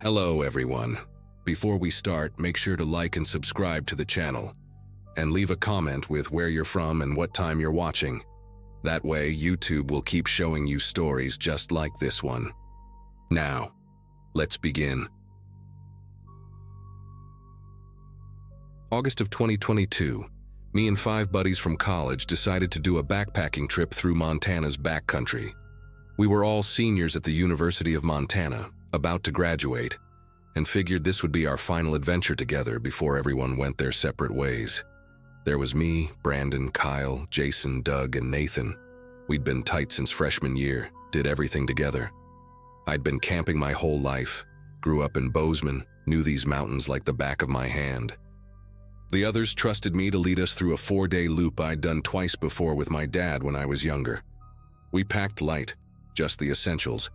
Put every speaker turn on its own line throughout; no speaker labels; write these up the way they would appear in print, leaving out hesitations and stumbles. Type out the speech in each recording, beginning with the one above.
Hello everyone. Before we start, make sure to like and subscribe to the channel, and leave a comment with where you're from and what time you're watching. That way, YouTube will keep showing you stories just like this one. Now, let's begin. August of 2022, me and 5 buddies from college decided to do a backpacking trip through Montana's backcountry. We were all seniors at the University of Montana, about to graduate, and figured this would be our final adventure together before everyone went their separate ways. There was me, Brandon, Kyle, Jason, Doug, and Nathan. We'd been tight since freshman year, did everything together. I'd been camping my whole life, grew up in Bozeman, knew these mountains like the back of my hand. The others trusted me to lead us through a 4-day loop I'd done twice before with my dad when I was younger. We packed light, just the essentials,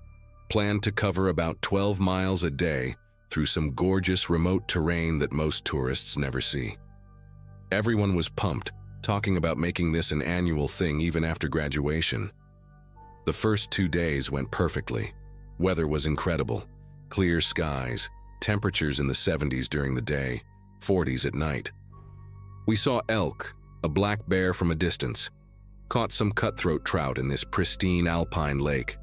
planned to cover about 12 miles a day through some gorgeous remote terrain that most tourists never see. Everyone was pumped, talking about making this an annual thing even after graduation. The first 2 days went perfectly. Weather was incredible. Clear skies, temperatures in the 70s during the day, 40s at night. We saw elk, a black bear from a distance, caught some cutthroat trout in this pristine alpine lake.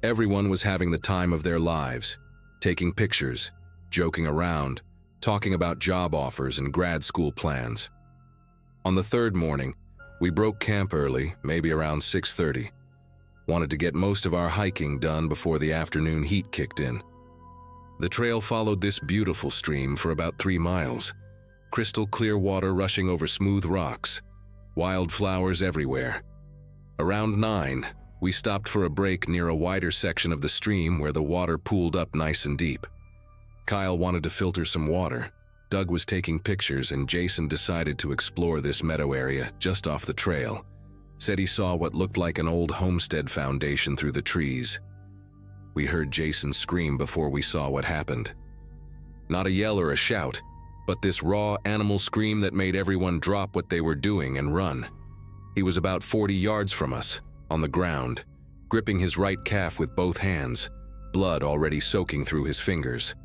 Everyone was having the time of their lives, taking pictures, joking around, talking about job offers and grad school plans. On the 3rd morning, we broke camp early, maybe around 6:30. Wanted to get most of our hiking done before the afternoon heat kicked in. The trail followed this beautiful stream for about 3 miles, crystal clear water rushing over smooth rocks, wildflowers everywhere. Around 9, we stopped for a break near a wider section of the stream where the water pooled up nice and deep. Kyle wanted to filter some water, Doug was taking pictures, and Jason decided to explore this meadow area just off the trail. Said he saw what looked like an old homestead foundation through the trees. We heard Jason scream before we saw what happened. Not a yell or a shout, but this raw animal scream that made everyone drop what they were doing and run. He was about 40 yards from us, on the ground, gripping his right calf with both hands, blood already soaking through his fingers.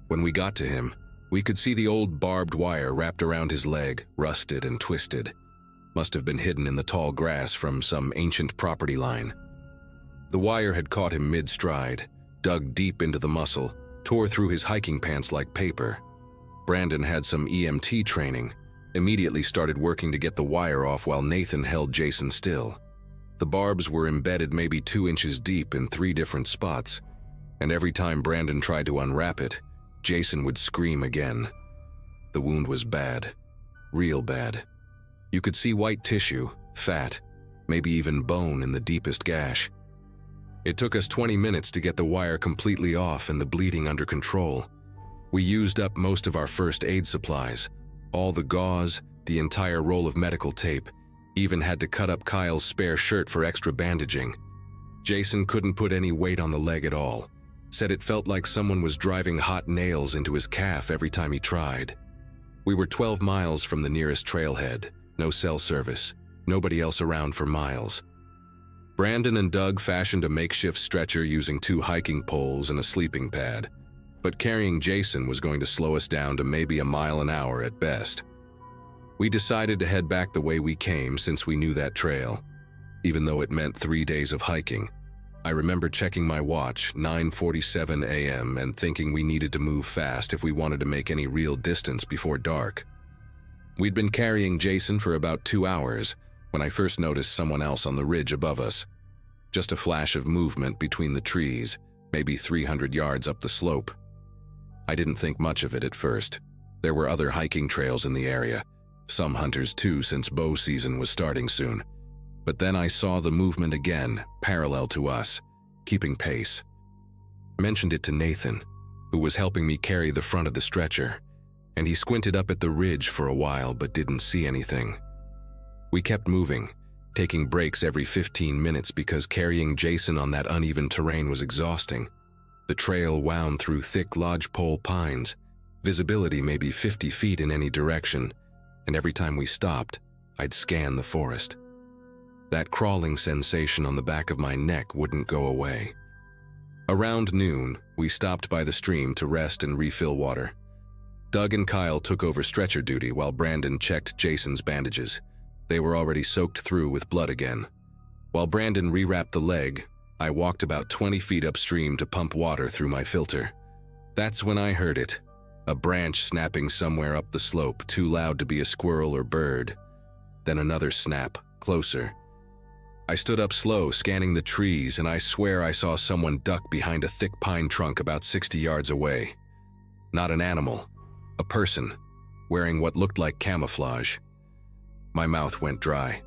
When we got to him, we could see the old barbed wire wrapped around his leg, rusted and twisted. Must have been hidden in the tall grass from some ancient property line. The wire had caught him mid-stride, dug deep into the muscle, tore through his hiking pants like paper. Brandon had some EMT training, immediately started working to get the wire off while Nathan held Jason still. The barbs were embedded maybe 2 inches deep in 3 different spots, and every time Brandon tried to unwrap it, Jason would scream again. The wound was bad, real bad. You could see white tissue, fat, maybe even bone in the deepest gash. It took us 20 minutes to get the wire completely off and the bleeding under control. We used up most of our first aid supplies, all the gauze, the entire roll of medical tape, even had to cut up Kyle's spare shirt for extra bandaging. Jason couldn't put any weight on the leg at all. Said it felt like someone was driving hot nails into his calf every time he tried. We were 12 miles from the nearest trailhead, no cell service, nobody else around for miles. Brandon and Doug fashioned a makeshift stretcher using 2 hiking poles and a sleeping pad, but carrying Jason was going to slow us down to maybe a mile an hour at best. We decided to head back the way we came since we knew that trail, even though it meant 3 days of hiking. I remember checking my watch, 9:47 a.m., and thinking we needed to move fast if we wanted to make any real distance before dark. We'd been carrying Jason for about 2 hours when I first noticed someone else on the ridge above us. Just a flash of movement between the trees, maybe 300 yards up the slope. I didn't think much of it at first. There were other hiking trails in the area, some hunters too since bow season was starting soon. But then I saw the movement again, parallel to us, keeping pace. I mentioned it to Nathan, who was helping me carry the front of the stretcher, and he squinted up at the ridge for a while but didn't see anything. We kept moving, taking breaks every 15 minutes because carrying Jason on that uneven terrain was exhausting. The trail wound through thick lodgepole pines, visibility maybe 50 feet in any direction, and every time we stopped, I'd scan the forest. That crawling sensation on the back of my neck wouldn't go away. Around noon, we stopped by the stream to rest and refill water. Doug and Kyle took over stretcher duty while Brandon checked Jason's bandages. They were already soaked through with blood again. While Brandon rewrapped the leg, I walked about 20 feet upstream to pump water through my filter. That's when I heard it. A branch snapping somewhere up the slope, too loud to be a squirrel or bird. Then another snap, closer. I stood up slow, scanning the trees, and I swear I saw someone duck behind a thick pine trunk about 60 yards away. Not an animal, a person, wearing what looked like camouflage. My mouth went dry.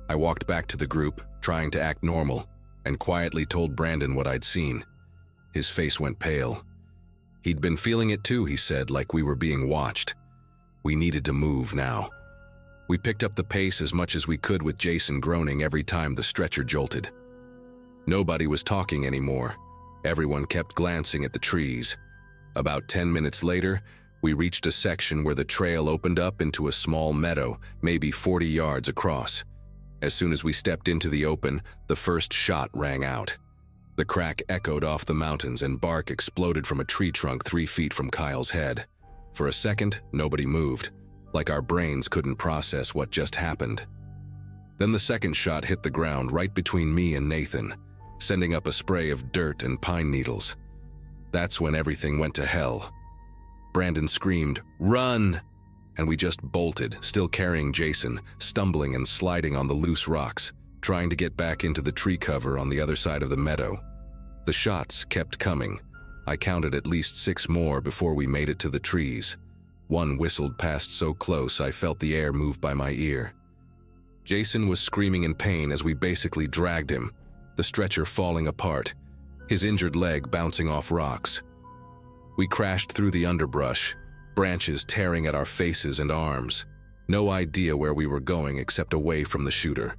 I walked back to the group, trying to act normal, and quietly told Brandon what I'd seen. His face went pale. He'd been feeling it too, he said, like we were being watched. We needed to move now. We picked up the pace as much as we could with Jason groaning every time the stretcher jolted. Nobody was talking anymore. Everyone kept glancing at the trees. About 10 minutes later, we reached a section where the trail opened up into a small meadow, maybe 40 yards across. As soon as we stepped into the open, the first shot rang out. The crack echoed off the mountains and bark exploded from a tree trunk 3 feet from Kyle's head. For a second, nobody moved, like our brains couldn't process what just happened. Then the second shot hit the ground right between me and Nathan, sending up a spray of dirt and pine needles. That's when everything went to hell. Brandon screamed, "Run!" And we just bolted, still carrying Jason, stumbling and sliding on the loose rocks, trying to get back into the tree cover on the other side of the meadow. The shots kept coming. I counted at least 6 more before we made it to the trees. One whistled past so close I felt the air move by my ear. Jason was screaming in pain as we basically dragged him, the stretcher falling apart, his injured leg bouncing off rocks. We crashed through the underbrush, branches tearing at our faces and arms. No idea where we were going except away from the shooter.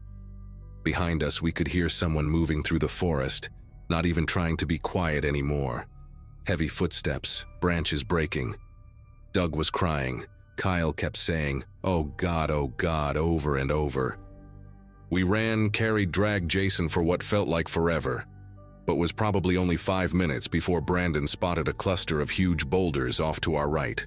Behind us, we could hear someone moving through the forest, not even trying to be quiet anymore. Heavy footsteps, branches breaking. Doug was crying. Kyle kept saying, oh God," over and over. We ran, carried, dragged Jason for what felt like forever, but was probably only 5 minutes before Brandon spotted a cluster of huge boulders off to our right.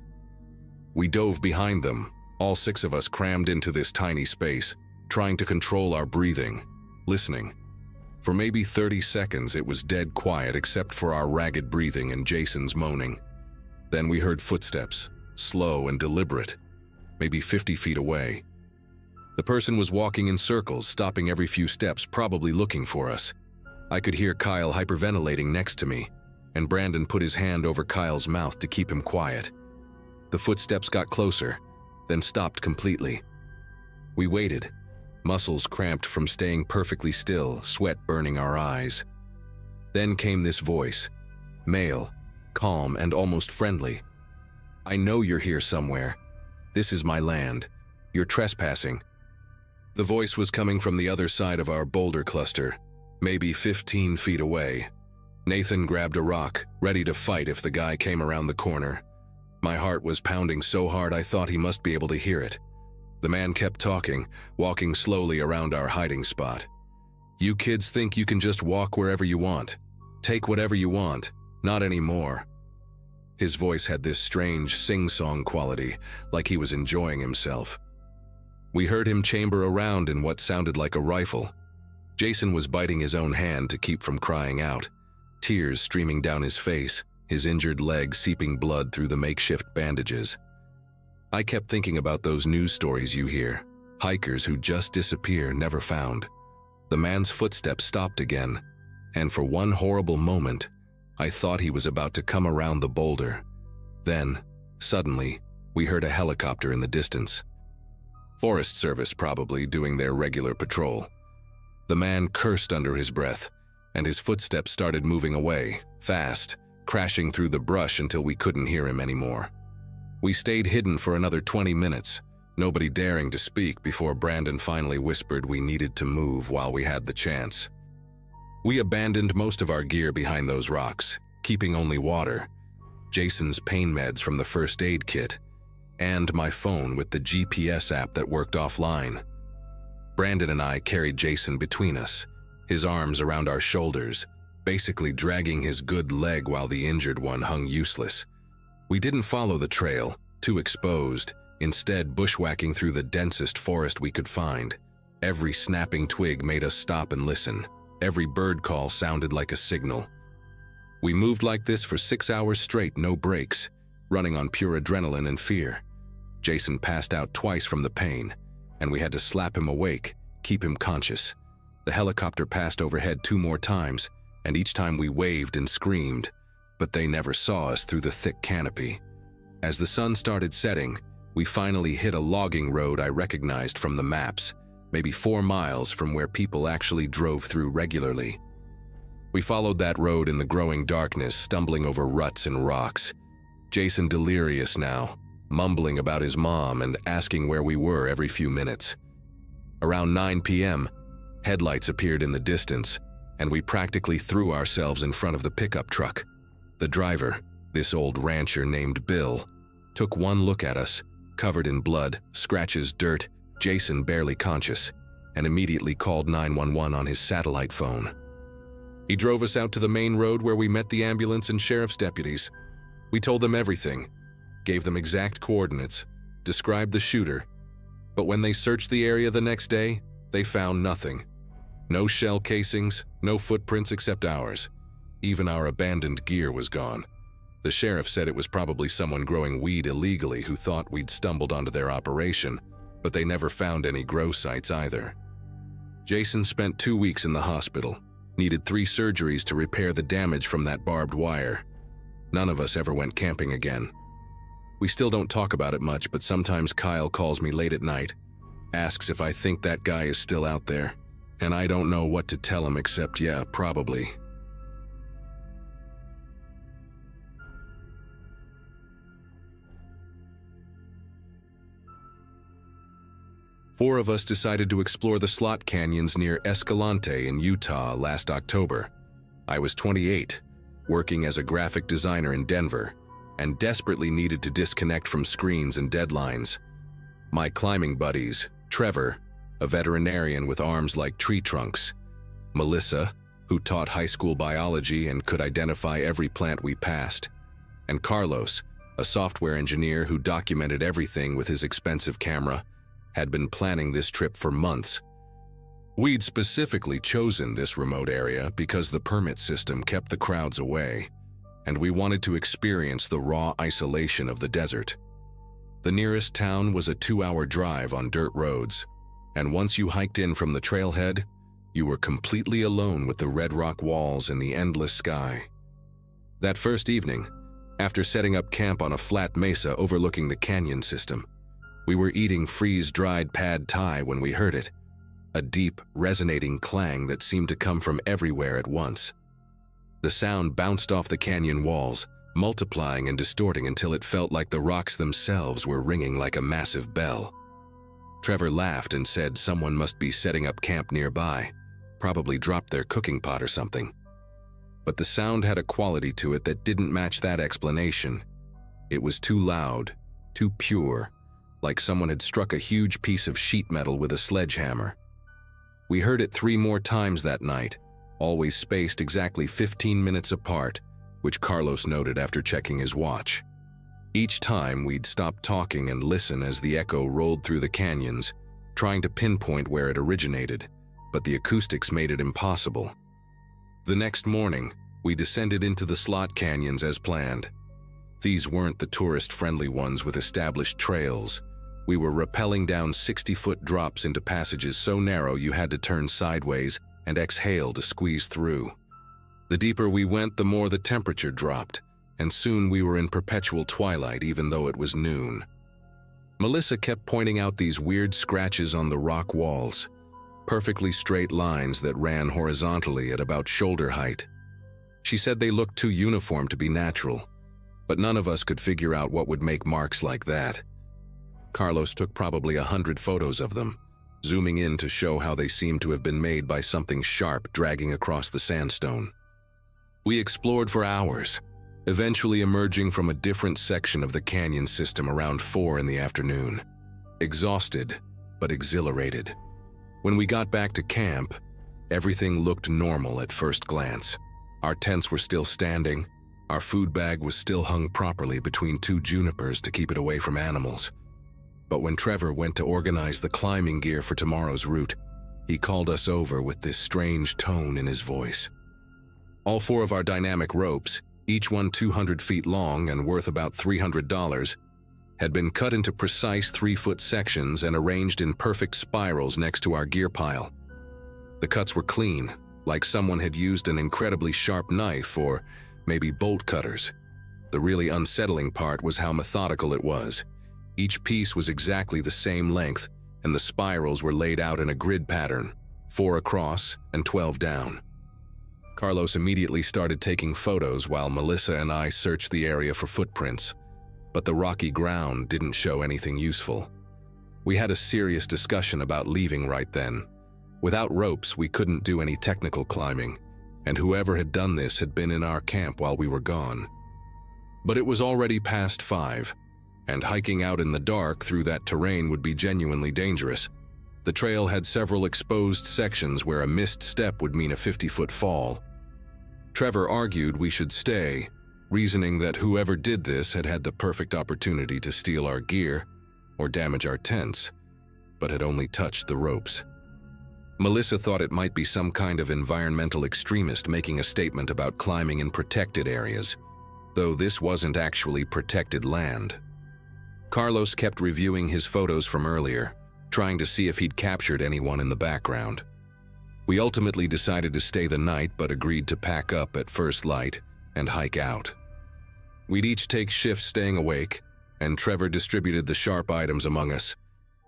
We dove behind them, all 6 of us crammed into this tiny space, trying to control our breathing, listening. For maybe 30 seconds it was dead quiet except for our ragged breathing and Jason's moaning. Then we heard footsteps, slow and deliberate, maybe 50 feet away. The person was walking in circles, stopping every few steps, probably looking for us. I could hear Kyle hyperventilating next to me, and Brandon put his hand over Kyle's mouth to keep him quiet. The footsteps got closer, then stopped completely. We waited, muscles cramped from staying perfectly still, sweat burning our eyes. Then came this voice, male, calm and almost friendly. "I know you're here somewhere. This is my land. You're trespassing." The voice was coming from the other side of our boulder cluster, maybe 15 feet away. Nathan grabbed a rock, ready to fight if the guy came around the corner. My heart was pounding so hard I thought he must be able to hear it. The man kept talking, walking slowly around our hiding spot. "You kids think you can just walk wherever you want. Take whatever you want. Not anymore." His voice had this strange sing-song quality, like he was enjoying himself. We heard him chamber around in what sounded like a rifle. Jason was biting his own hand to keep from crying out, tears streaming down his face, his injured leg seeping blood through the makeshift bandages. I kept thinking about those news stories you hear, hikers who just disappear, never found. The man's footsteps stopped again, and for one horrible moment, I thought he was about to come around the boulder. Then, suddenly, we heard a helicopter in the distance. Forest Service probably doing their regular patrol. The man cursed under his breath, and his footsteps started moving away, fast, crashing through the brush until we couldn't hear him anymore. We stayed hidden for another 20 minutes, nobody daring to speak before Brandon finally whispered we needed to move while we had the chance. We abandoned most of our gear behind those rocks, keeping only water, Jason's pain meds from the first aid kit, and my phone with the GPS app that worked offline. Brandon and I carried Jason between us, his arms around our shoulders, basically dragging his good leg while the injured one hung useless. We didn't follow the trail, too exposed, instead bushwhacking through the densest forest we could find. Every snapping twig made us stop and listen. Every bird call sounded like a signal. We moved like this for 6 hours straight, no breaks, running on pure adrenaline and fear. Jason passed out twice from the pain, and we had to slap him awake, keep him conscious. The helicopter passed overhead 2 more times, and each time we waved and screamed, but they never saw us through the thick canopy. As the sun started setting, we finally hit a logging road I recognized from the maps, maybe 4 miles from where people actually drove through regularly. We followed that road in the growing darkness, stumbling over ruts and rocks. Jason delirious now, mumbling about his mom and asking where we were every few minutes. Around 9 p.m., headlights appeared in the distance, and we practically threw ourselves in front of the pickup truck. The driver, this old rancher named Bill, took one look at us, covered in blood, scratches, dirt, Jason barely conscious, and immediately called 911 on his satellite phone. He drove us out to the main road where we met the ambulance and sheriff's deputies. We told them everything, gave them exact coordinates, described the shooter, but when they searched the area the next day, they found nothing. No shell casings, no footprints except ours. Even our abandoned gear was gone. The sheriff said it was probably someone growing weed illegally who thought we'd stumbled onto their operation, but they never found any grow sites either. Jason spent 2 weeks in the hospital, needed 3 surgeries to repair the damage from that barbed wire. None of us ever went camping again. We still don't talk about it much, but sometimes Kyle calls me late at night, asks if I think that guy is still out there, and I don't know what to tell him except, yeah, probably. Four of us decided to explore the slot canyons near Escalante in Utah last October. I was 28, working as a graphic designer in Denver, and desperately needed to disconnect from screens and deadlines. My climbing buddies, Trevor, a veterinarian with arms like tree trunks, Melissa, who taught high school biology and could identify every plant we passed, and Carlos, a software engineer who documented everything with his expensive camera, had been planning this trip for months. We'd specifically chosen this remote area because the permit system kept the crowds away, and we wanted to experience the raw isolation of the desert. The nearest town was a 2-hour drive on dirt roads, and once you hiked in from the trailhead, you were completely alone with the red rock walls and the endless sky. That first evening, after setting up camp on a flat mesa overlooking the canyon system, we were eating freeze-dried pad thai when we heard it, a deep, resonating clang that seemed to come from everywhere at once. The sound bounced off the canyon walls, multiplying and distorting until it felt like the rocks themselves were ringing like a massive bell. Trevor laughed and said someone must be setting up camp nearby, probably dropped their cooking pot or something. But the sound had a quality to it that didn't match that explanation. It was too loud, too pure, like someone had struck a huge piece of sheet metal with a sledgehammer. We heard it 3 more times that night, always spaced exactly 15 minutes apart, which Carlos noted after checking his watch. Each time we'd stop talking and listen as the echo rolled through the canyons, trying to pinpoint where it originated, but the acoustics made it impossible. The next morning, we descended into the slot canyons as planned. These weren't the tourist-friendly ones with established trails. We were rappelling down 60-foot drops into passages so narrow you had to turn sideways and exhale to squeeze through. The deeper we went, the more the temperature dropped, and soon we were in perpetual twilight even though it was noon. Melissa kept pointing out these weird scratches on the rock walls, perfectly straight lines that ran horizontally at about shoulder height. She said they looked too uniform to be natural, but none of us could figure out what would make marks like that. Carlos took probably 100 photos of them, zooming in to show how they seemed to have been made by something sharp dragging across the sandstone. We explored for hours, eventually emerging from a different section of the canyon system around 4 in the afternoon, exhausted but exhilarated. When we got back to camp, everything looked normal at first glance. Our tents were still standing. Our food bag was still hung properly between two junipers to keep it away from animals. But when Trevor went to organize the climbing gear for tomorrow's route, he called us over with this strange tone in his voice. All 4 of our dynamic ropes, each one 200 feet long and worth about $300, had been cut into precise 3-foot sections and arranged in perfect spirals next to our gear pile. The cuts were clean, like someone had used an incredibly sharp knife or maybe bolt cutters. The really unsettling part was how methodical it was. Each piece was exactly the same length, and the spirals were laid out in a grid pattern, 4 across and 12 down. Carlos immediately started taking photos while Melissa and I searched the area for footprints, but the rocky ground didn't show anything useful. We had a serious discussion about leaving right then. Without ropes, we couldn't do any technical climbing, and whoever had done this had been in our camp while we were gone. But it was already past 5, and hiking out in the dark through that terrain would be genuinely dangerous. The trail had several exposed sections where a missed step would mean a 50-foot fall. Trevor argued we should stay, reasoning that whoever did this had had the perfect opportunity to steal our gear or damage our tents, but had only touched the ropes. Melissa thought it might be some kind of environmental extremist making a statement about climbing in protected areas, though this wasn't actually protected land. Carlos kept reviewing his photos from earlier, trying to see if he'd captured anyone in the background. We ultimately decided to stay the night but agreed to pack up at first light and hike out. We'd each take shifts staying awake, and Trevor distributed the sharp items among us: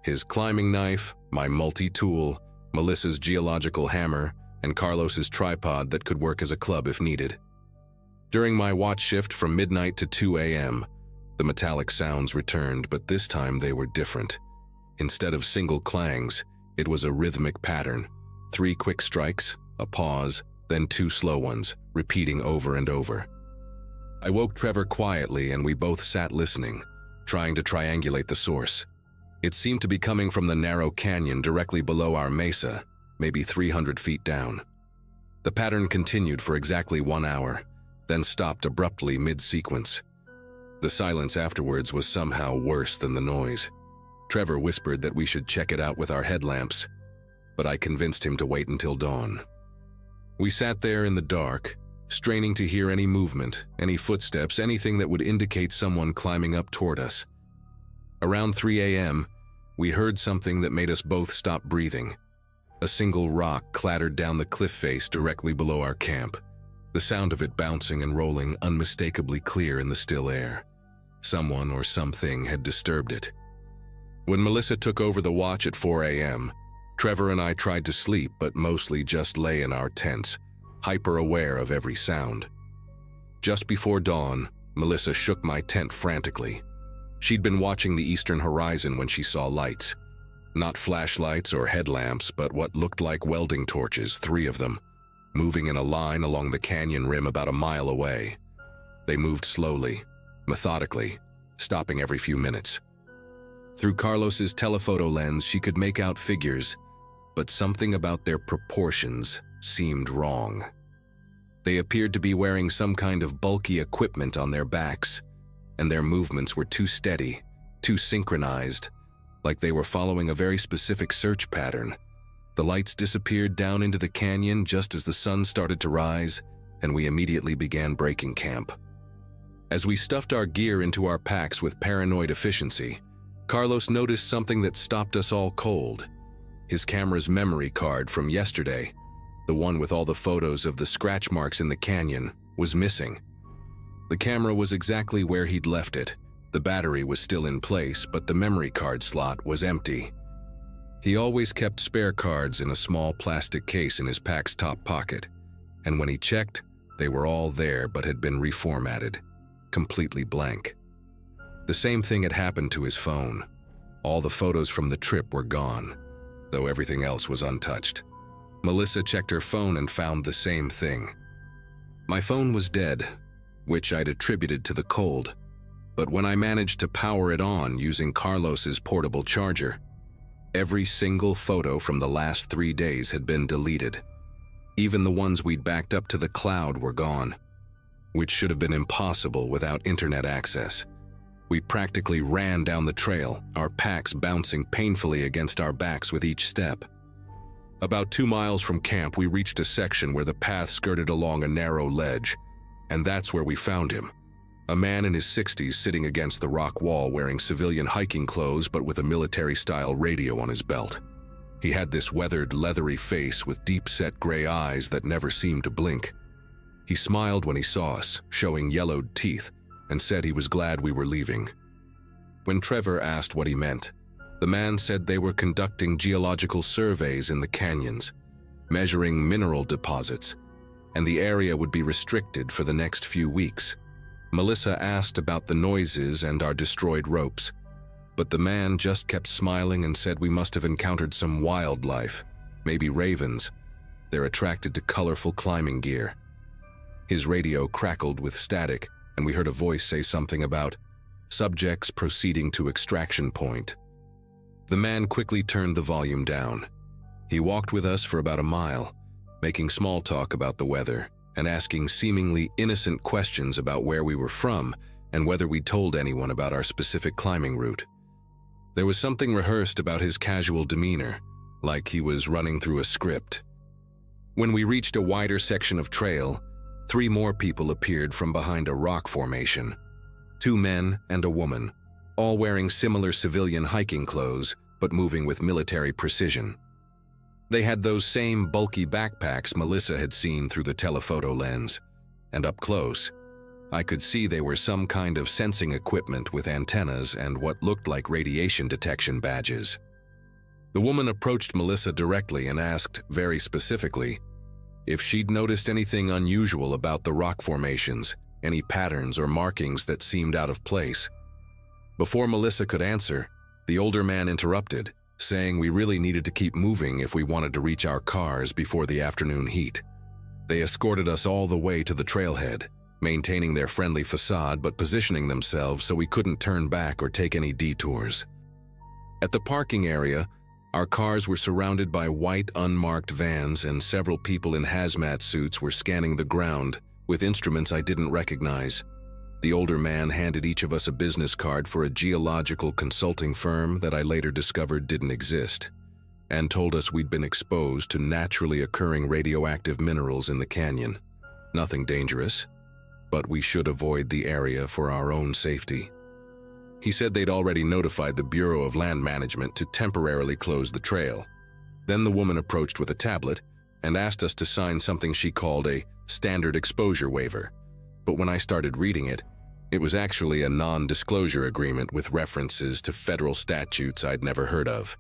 his climbing knife, my multi-tool, Melissa's geological hammer, and Carlos's tripod that could work as a club if needed. During my watch shift from midnight to 2 a.m., the metallic sounds returned, but this time they were different. Instead of single clangs, it was a rhythmic pattern: 3 quick strikes, a pause, then 2 slow ones, repeating over and over. I woke Trevor quietly and we both sat listening, trying to triangulate the source. It seemed to be coming from the narrow canyon directly below our mesa, maybe 300 feet down. The pattern continued for exactly 1 hour, then stopped abruptly mid-sequence. The silence afterwards was somehow worse than the noise. Trevor whispered that we should check it out with our headlamps, but I convinced him to wait until dawn. We sat there in the dark, straining to hear any movement, any footsteps, anything that would indicate someone climbing up toward us. Around 3 a.m., we heard something that made us both stop breathing. A single rock clattered down the cliff face directly below our camp, the sound of it bouncing and rolling unmistakably clear in the still air. Someone or something had disturbed it. When Melissa took over the watch at 4 a.m., Trevor and I tried to sleep but mostly just lay in our tents, hyper-aware of every sound. Just before dawn, Melissa shook my tent frantically. She'd been watching the eastern horizon when she saw lights. Not flashlights or headlamps, but what looked like welding torches, 3 of them, moving in a line along the canyon rim about a mile away. They moved slowly, methodically, stopping every few minutes. Through Carlos's telephoto lens, she could make out figures, but something about their proportions seemed wrong. They appeared to be wearing some kind of bulky equipment on their backs, and their movements were too steady, too synchronized, like they were following a very specific search pattern. The lights disappeared down into the canyon just as the sun started to rise, and we immediately began breaking camp. As we stuffed our gear into our packs with paranoid efficiency, Carlos noticed something that stopped us all cold. His camera's memory card from yesterday, the one with all the photos of the scratch marks in the canyon, was missing. The camera was exactly where he'd left it. The battery was still in place, but the memory card slot was empty. He always kept spare cards in a small plastic case in his pack's top pocket, and when he checked, they were all there but had been reformatted, completely blank. The same thing had happened to his phone. All the photos from the trip were gone, though everything else was untouched. Melissa checked her phone and found the same thing. My phone was dead, which I'd attributed to the cold, but when I managed to power it on using Carlos's portable charger, every single photo from the last 3 days had been deleted. Even the ones we'd backed up to the cloud were gone, which should have been impossible without internet access. We practically ran down the trail, our packs bouncing painfully against our backs with each step. About 2 miles from camp, we reached a section where the path skirted along a narrow ledge, and that's where we found him. A man in his 60s sitting against the rock wall wearing civilian hiking clothes but with a military-style radio on his belt. He had this weathered, leathery face with deep-set gray eyes that never seemed to blink. He smiled when he saw us, showing yellowed teeth, and said he was glad we were leaving. When Trevor asked what he meant, the man said they were conducting geological surveys in the canyons, measuring mineral deposits, and the area would be restricted for the next few weeks. Melissa asked about the noises and our destroyed ropes, but the man just kept smiling and said we must have encountered some wildlife, maybe ravens. They're attracted to colorful climbing gear. His radio crackled with static, and we heard a voice say something about subjects proceeding to extraction point. The man quickly turned the volume down. He walked with us for about a mile, making small talk about the weather and asking seemingly innocent questions about where we were from and whether we'd told anyone about our specific climbing route. There was something rehearsed about his casual demeanor, like he was running through a script. When we reached a wider section of trail, 3 more people appeared from behind a rock formation. 2 men and a woman, all wearing similar civilian hiking clothes, but moving with military precision. They had those same bulky backpacks Melissa had seen through the telephoto lens, and up close, I could see they were some kind of sensing equipment with antennas and what looked like radiation detection badges. The woman approached Melissa directly and asked, very specifically, if she'd noticed anything unusual about the rock formations, any patterns or markings that seemed out of place. Before Melissa could answer, the older man interrupted, saying we really needed to keep moving if we wanted to reach our cars before the afternoon heat. They escorted us all the way to the trailhead, maintaining their friendly facade but positioning themselves so we couldn't turn back or take any detours. At the parking area, our cars were surrounded by white, unmarked vans, and several people in hazmat suits were scanning the ground with instruments I didn't recognize. The older man handed each of us a business card for a geological consulting firm that I later discovered didn't exist, and told us we'd been exposed to naturally occurring radioactive minerals in the canyon. Nothing dangerous, but we should avoid the area for our own safety. He said they'd already notified the Bureau of Land Management to temporarily close the trail. Then the woman approached with a tablet and asked us to sign something she called a standard exposure waiver. But when I started reading it, it was actually a non-disclosure agreement with references to federal statutes I'd never heard of.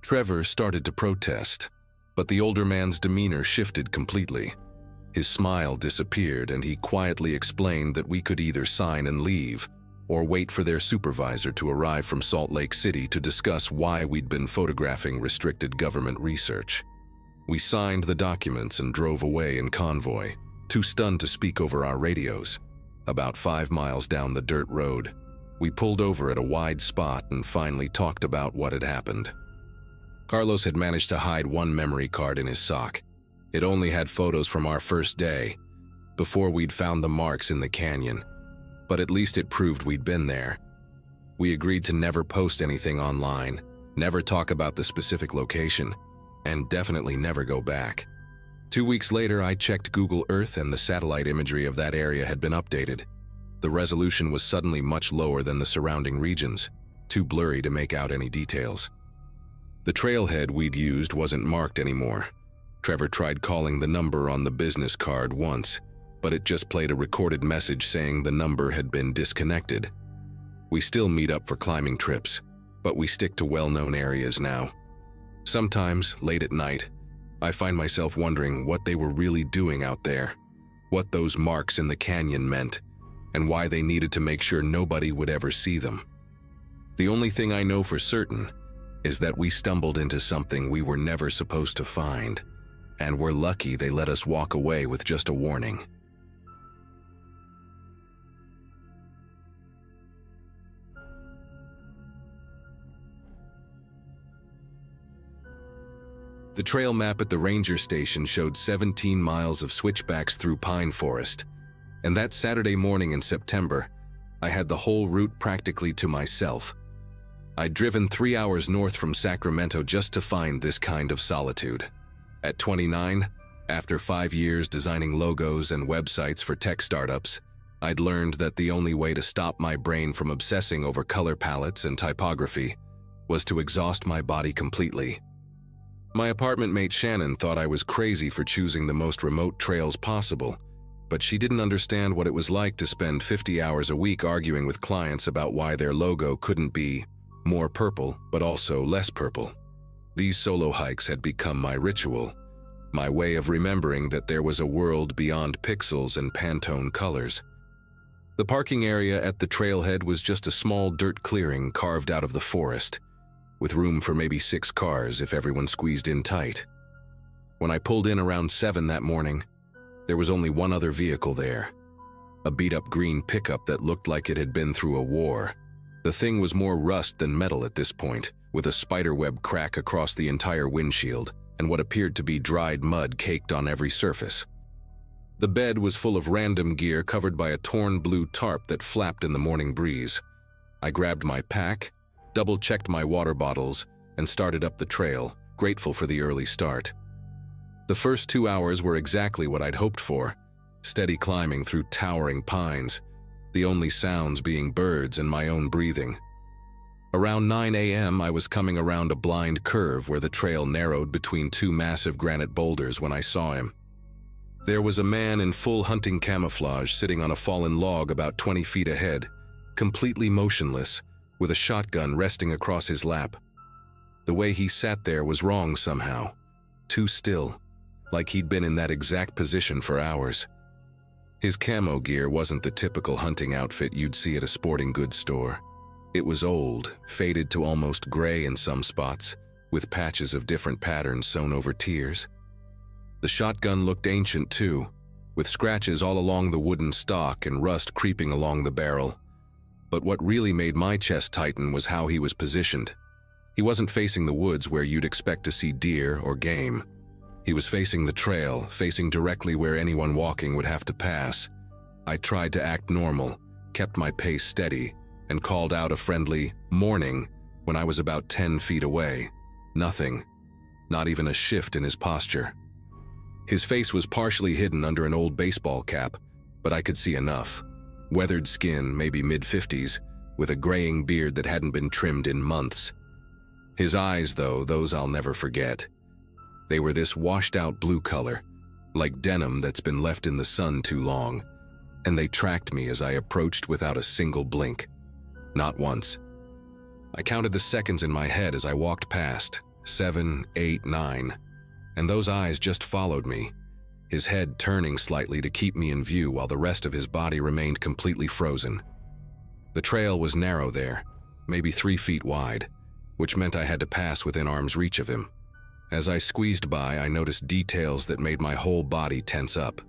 Trevor started to protest, but the older man's demeanor shifted completely. His smile disappeared and he quietly explained that we could either sign and leave or wait for their supervisor to arrive from Salt Lake City to discuss why we'd been photographing restricted government research. We signed the documents and drove away in convoy, too stunned to speak over our radios. About 5 miles down the dirt road, we pulled over at a wide spot and finally talked about what had happened. Carlos had managed to hide one memory card in his sock. It only had photos from our first day, before we'd found the marks in the canyon, but at least it proved we'd been there. We agreed to never post anything online, never talk about the specific location, and definitely never go back. 2 weeks later, I checked Google Earth and the satellite imagery of that area had been updated. The resolution was suddenly much lower than the surrounding regions, too blurry to make out any details. The trailhead we'd used wasn't marked anymore. Trevor tried calling the number on the business card once, but it just played a recorded message saying the number had been disconnected. We still meet up for climbing trips, but we stick to well-known areas now. Sometimes, late at night, I find myself wondering what they were really doing out there, what those marks in the canyon meant, and why they needed to make sure nobody would ever see them. The only thing I know for certain is that we stumbled into something we were never supposed to find, and we're lucky they let us walk away with just a warning. The trail map at the ranger station showed 17 miles of switchbacks through pine forest, and that Saturday morning in September, I had the whole route practically to myself. I'd driven 3 hours north from Sacramento just to find this kind of solitude. At 29, after 5 years designing logos and websites for tech startups, I'd learned that the only way to stop my brain from obsessing over color palettes and typography was to exhaust my body completely. My apartment mate Shannon thought I was crazy for choosing the most remote trails possible, but she didn't understand what it was like to spend 50 hours a week arguing with clients about why their logo couldn't be more purple, but also less purple. These solo hikes had become my ritual, my way of remembering that there was a world beyond pixels and Pantone colors. The parking area at the trailhead was just a small dirt clearing carved out of the forest, with room for maybe 6 cars if everyone squeezed in tight. When I pulled in around 7 that morning, there was only one other vehicle there, a beat-up green pickup that looked like it had been through a war. The thing was more rust than metal at this point, with a spiderweb crack across the entire windshield and what appeared to be dried mud caked on every surface. The bed was full of random gear covered by a torn blue tarp that flapped in the morning breeze. I grabbed my pack, double-checked my water bottles, and started up the trail, grateful for the early start. The first 2 hours were exactly what I'd hoped for, steady climbing through towering pines, the only sounds being birds and my own breathing. Around 9 a.m., I was coming around a blind curve where the trail narrowed between 2 massive granite boulders when I saw him. There was a man in full hunting camouflage sitting on a fallen log about 20 feet ahead, completely motionless, with a shotgun resting across his lap. The way he sat there was wrong somehow, too still, like he'd been in that exact position for hours. His camo gear wasn't the typical hunting outfit you'd see at a sporting goods store. It was old, faded to almost gray in some spots, with patches of different patterns sewn over tears. The shotgun looked ancient too, with scratches all along the wooden stock and rust creeping along the barrel. But what really made my chest tighten was how he was positioned. He wasn't facing the woods where you'd expect to see deer or game. He was facing the trail, facing directly where anyone walking would have to pass. I tried to act normal, kept my pace steady, and called out a friendly "morning" when I was about 10 feet away. Nothing. Not even a shift in his posture. His face was partially hidden under an old baseball cap, but I could see enough. Weathered skin, maybe mid-50s, with a graying beard that hadn't been trimmed in months. His eyes, though, those I'll never forget. They were this washed-out blue color, like denim that's been left in the sun too long, and they tracked me as I approached without a single blink. Not once. I counted the seconds in my head as I walked past, 7, 8, 9, and those eyes just followed me, his head turning slightly to keep me in view while the rest of his body remained completely frozen. The trail was narrow there, maybe 3 feet wide, which meant I had to pass within arm's reach of him. As I squeezed by, I noticed details that made my whole body tense up.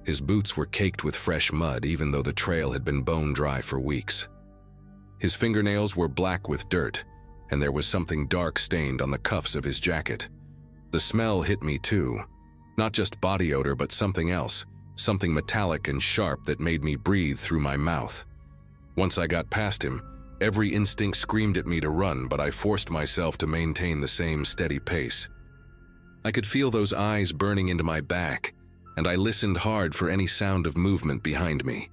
His boots were caked with fresh mud even though the trail had been bone dry for weeks. His fingernails were black with dirt, and there was something dark stained on the cuffs of his jacket. The smell hit me too. Not just body odor, but something else, something metallic and sharp that made me breathe through my mouth. Once I got past him, every instinct screamed at me to run, but I forced myself to maintain the same steady pace. I could feel those eyes burning into my back, and I listened hard for any sound of movement behind me.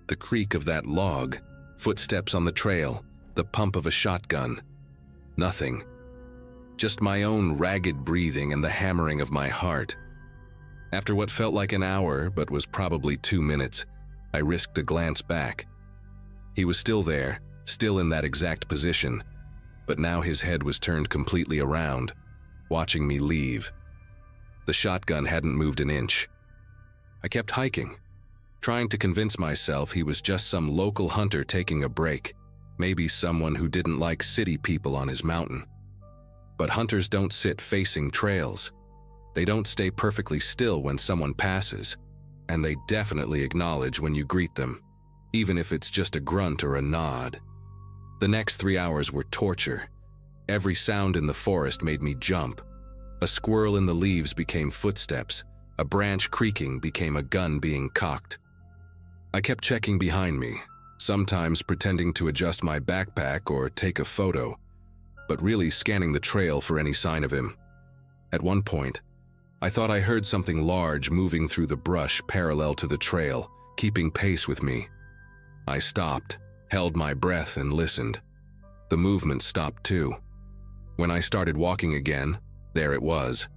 The creak of that log, footsteps on the trail, the pump of a shotgun. Nothing. Just my own ragged breathing and the hammering of my heart. After what felt like an hour, but was probably 2 minutes, I risked a glance back. He was still there, still in that exact position, but now his head was turned completely around, watching me leave. The shotgun hadn't moved an inch. I kept hiking, trying to convince myself he was just some local hunter taking a break, maybe someone who didn't like city people on his mountain. But hunters don't sit facing trails. They don't stay perfectly still when someone passes, and they definitely acknowledge when you greet them, even if it's just a grunt or a nod. The next 3 hours were torture. Every sound in the forest made me jump. A squirrel in the leaves became footsteps. A branch creaking became a gun being cocked. I kept checking behind me, sometimes pretending to adjust my backpack or take a photo, but really scanning the trail for any sign of him. At one point, I thought I heard something large moving through the brush parallel to the trail, keeping pace with me. I stopped, held my breath, and listened. The movement stopped too. When I started walking again, there it was.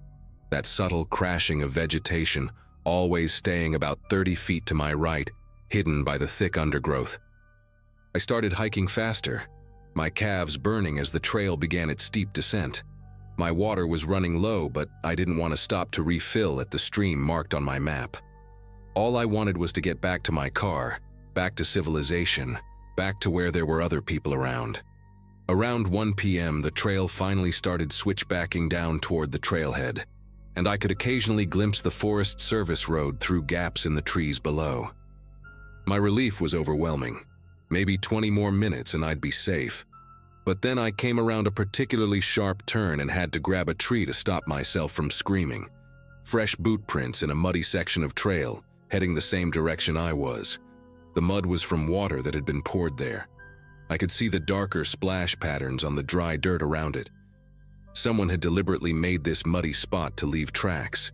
That subtle crashing of vegetation, always staying about 30 feet to my right, hidden by the thick undergrowth. I started hiking faster, my calves burning as the trail began its steep descent. My water was running low, but I didn't want to stop to refill at the stream marked on my map. All I wanted was to get back to my car, back to civilization, back to where there were other people around. Around 1 p.m., the trail finally started switchbacking down toward the trailhead, and I could occasionally glimpse the Forest Service road through gaps in the trees below. My relief was overwhelming. Maybe 20 more minutes and I'd be safe. But then I came around a particularly sharp turn and had to grab a tree to stop myself from screaming. Fresh boot prints in a muddy section of trail, heading the same direction I was. The mud was from water that had been poured there. I could see the darker splash patterns on the dry dirt around it. Someone had deliberately made this muddy spot to leave tracks.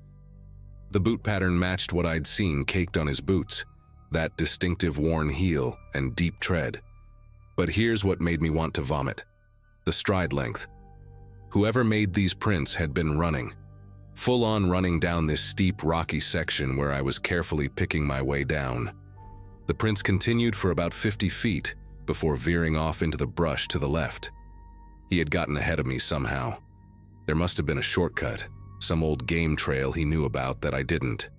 The boot pattern matched what I'd seen caked on his boots, that distinctive worn heel and deep tread. But here's what made me want to vomit: the stride length. Whoever made these prints had been running, full-on running down this steep, rocky section where I was carefully picking my way down. The prints continued for about 50 feet before veering off into the brush to the left. He had gotten ahead of me somehow. There must have been a shortcut, some old game trail he knew about that I didn't.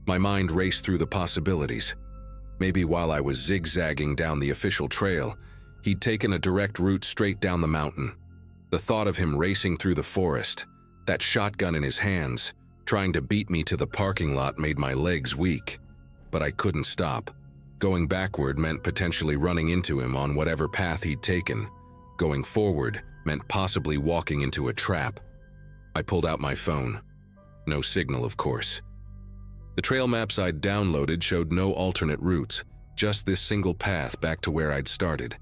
My mind raced through the possibilities. Maybe while I was zigzagging down the official trail, he'd taken a direct route straight down the mountain. The thought of him racing through the forest, that shotgun in his hands, trying to beat me to the parking lot made my legs weak. But I couldn't stop. Going backward meant potentially running into him on whatever path he'd taken. Going forward meant possibly walking into a trap. I pulled out my phone. No signal, of course. The trail maps I'd downloaded showed no alternate routes, just this single path back to where I'd started.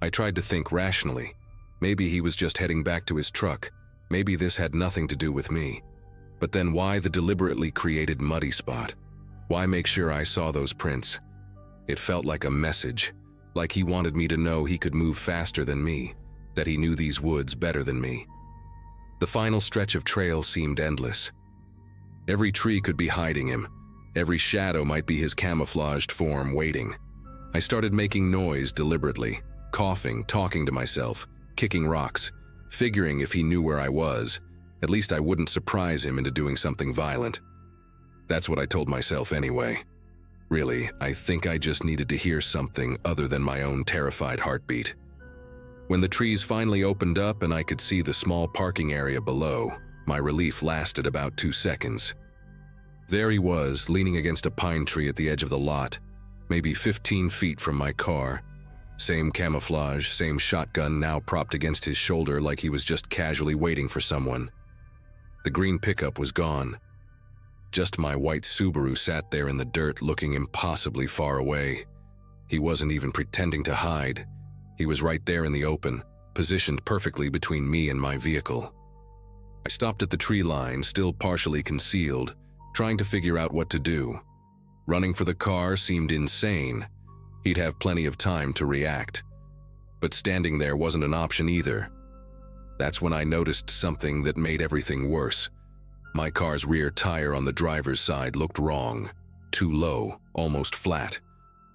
I tried to think rationally. Maybe he was just heading back to his truck. Maybe this had nothing to do with me. But then why the deliberately created muddy spot? Why make sure I saw those prints? It felt like a message, like he wanted me to know he could move faster than me, that he knew these woods better than me. The final stretch of trail seemed endless. Every tree could be hiding him. Every shadow might be his camouflaged form waiting. I started making noise deliberately, coughing, talking to myself, kicking rocks, figuring if he knew where I was, at least I wouldn't surprise him into doing something violent. That's what I told myself anyway. Really, I think I just needed to hear something other than my own terrified heartbeat. When the trees finally opened up and I could see the small parking area below, my relief lasted about 2 seconds. There he was, leaning against a pine tree at the edge of the lot, maybe 15 feet from my car. Same camouflage, same shotgun now propped against his shoulder like he was just casually waiting for someone. The green pickup was gone. Just my white Subaru sat there in the dirt looking impossibly far away. He wasn't even pretending to hide. He was right there in the open, positioned perfectly between me and my vehicle. I stopped at the tree line, still partially concealed, trying to figure out what to do. Running for the car seemed insane. He'd have plenty of time to react. But standing there wasn't an option either. That's when I noticed something that made everything worse. My car's rear tire on the driver's side looked wrong, too low, almost flat.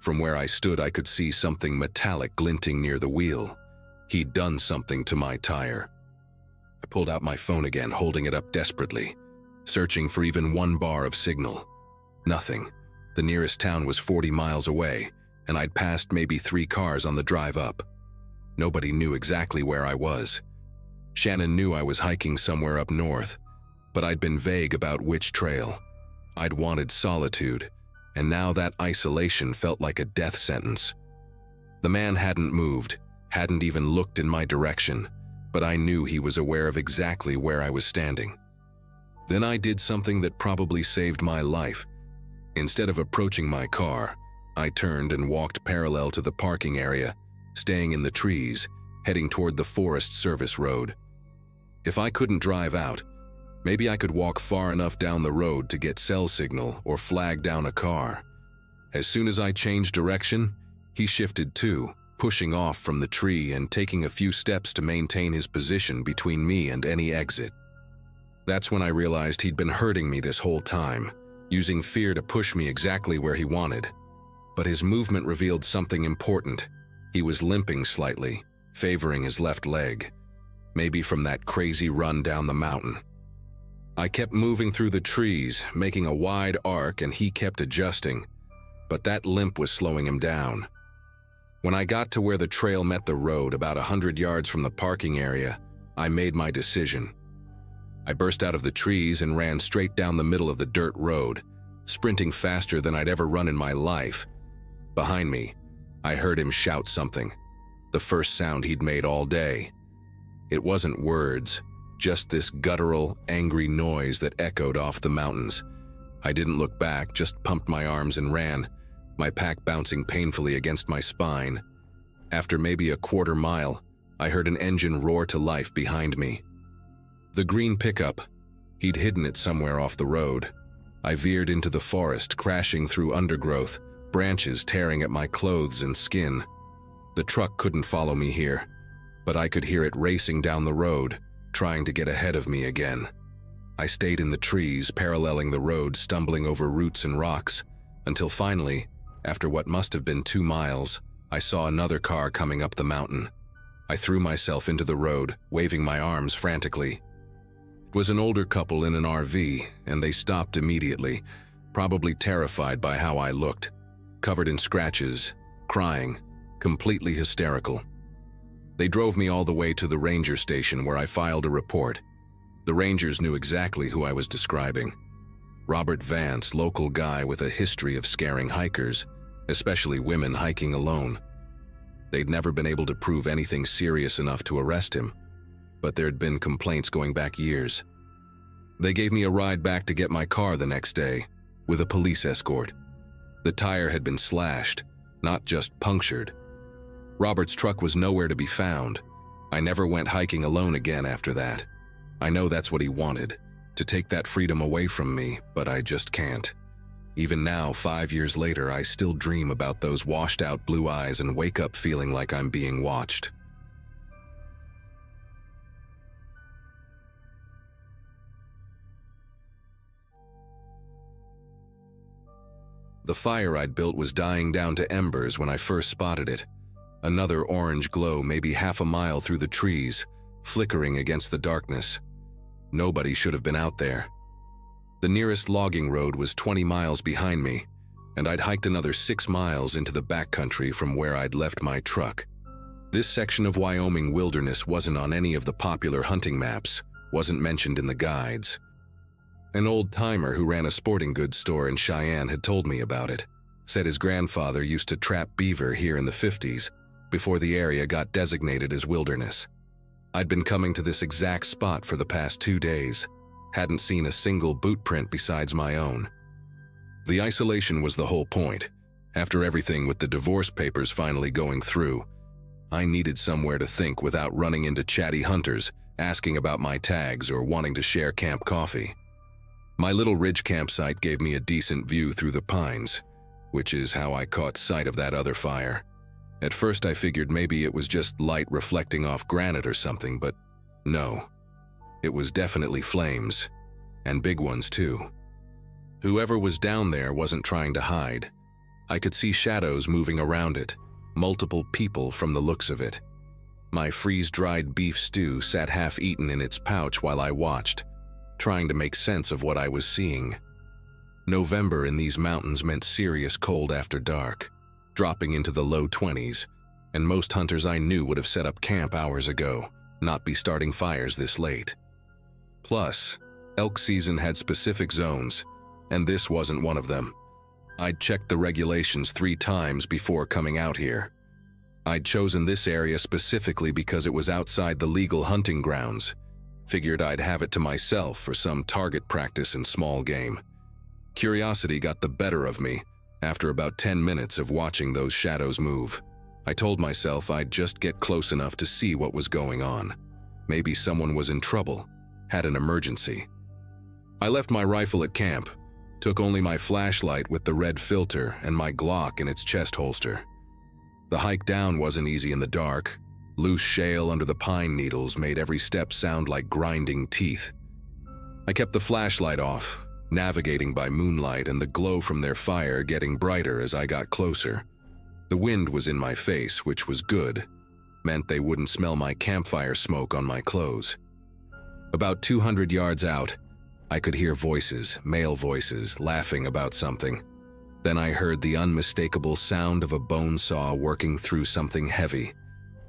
From where I stood, I could see something metallic glinting near the wheel. He'd done something to my tire. I pulled out my phone again, holding it up desperately, searching for even one bar of signal. Nothing. The nearest town was 40 miles away, and I'd passed maybe 3 cars on the drive up. Nobody knew exactly where I was. Shannon knew I was hiking somewhere up north, but I'd been vague about which trail. I'd wanted solitude, and now that isolation felt like a death sentence. The man hadn't moved, hadn't even looked in my direction, but I knew he was aware of exactly where I was standing. Then I did something that probably saved my life. Instead of approaching my car, I turned and walked parallel to the parking area, staying in the trees, heading toward the Forest Service Road. If I couldn't drive out, maybe I could walk far enough down the road to get cell signal or flag down a car. As soon as I changed direction, he shifted too, pushing off from the tree and taking a few steps to maintain his position between me and any exit. That's when I realized he'd been hurting me this whole time, using fear to push me exactly where he wanted. But his movement revealed something important. He was limping slightly, favoring his left leg, maybe from that crazy run down the mountain. I kept moving through the trees, making a wide arc, and he kept adjusting, but that limp was slowing him down. When I got to where the trail met the road, about 100 yards from the parking area, I made my decision. I burst out of the trees and ran straight down the middle of the dirt road, sprinting faster than I'd ever run in my life. Behind me, I heard him shout something, the first sound he'd made all day. It wasn't words, just this guttural, angry noise that echoed off the mountains. I didn't look back, just pumped my arms and ran, my pack bouncing painfully against my spine. After maybe a quarter mile, I heard an engine roar to life behind me. The green pickup. He'd hidden it somewhere off the road. I veered into the forest, crashing through undergrowth, branches tearing at my clothes and skin. The truck couldn't follow me here, but I could hear it racing down the road, trying to get ahead of me again. I stayed in the trees, paralleling the road, stumbling over roots and rocks, until finally, after what must have been 2 miles, I saw another car coming up the mountain. I threw myself into the road, waving my arms frantically. It was an older couple in an RV, and they stopped immediately, probably terrified by how I looked, covered in scratches, crying, completely hysterical. They drove me all the way to the ranger station where I filed a report. The rangers knew exactly who I was describing. Robert Vance, local guy with a history of scaring hikers, especially women hiking alone. They'd never been able to prove anything serious enough to arrest him, but there'd been complaints going back years. They gave me a ride back to get my car the next day, with a police escort. The tire had been slashed, not just punctured. Robert's truck was nowhere to be found. I never went hiking alone again after that. I know that's what he wanted, to take that freedom away from me, but I just can't. Even now, 5 years later, I still dream about those washed-out blue eyes and wake up feeling like I'm being watched. The fire I'd built was dying down to embers when I first spotted it. Another orange glow maybe half a mile through the trees, flickering against the darkness. Nobody should have been out there. The nearest logging road was 20 miles behind me, and I'd hiked another 6 miles into the backcountry from where I'd left my truck. This section of Wyoming wilderness wasn't on any of the popular hunting maps, wasn't mentioned in the guides. An old-timer who ran a sporting goods store in Cheyenne had told me about it, said his grandfather used to trap beaver here in the 50s, before the area got designated as wilderness. I'd been coming to this exact spot for the past 2 days, hadn't seen a single boot print besides my own. The isolation was the whole point. After everything with the divorce papers finally going through, I needed somewhere to think without running into chatty hunters, asking about my tags or wanting to share camp coffee. My little ridge campsite gave me a decent view through the pines, which is how I caught sight of that other fire. At first I figured maybe it was just light reflecting off granite or something, but no. It was definitely flames, and big ones too. Whoever was down there wasn't trying to hide. I could see shadows moving around it, multiple people from the looks of it. My freeze-dried beef stew sat half-eaten in its pouch while I watched, trying to make sense of what I was seeing. November in these mountains meant serious cold after dark, dropping into the low 20s, and most hunters I knew would have set up camp hours ago, not be starting fires this late. Plus, elk season had specific zones, and this wasn't one of them. I'd checked the regulations 3 times before coming out here. I'd chosen this area specifically because it was outside the legal hunting grounds, Figured I'd have it to myself for some target practice and small game. Curiosity got the better of me after about 10 minutes of watching those shadows move. I told myself I'd just get close enough to see what was going on. Maybe someone was in trouble, had an emergency. I left my rifle at camp, took only my flashlight with the red filter and my Glock in its chest holster. The hike down wasn't easy in the dark. Loose shale under the pine needles made every step sound like grinding teeth. I kept the flashlight off, navigating by moonlight and the glow from their fire getting brighter as I got closer. The wind was in my face, which was good. Meant they wouldn't smell my campfire smoke on my clothes. About 200 yards out, I could hear voices, male voices, laughing about something. Then I heard the unmistakable sound of a bone saw working through something heavy.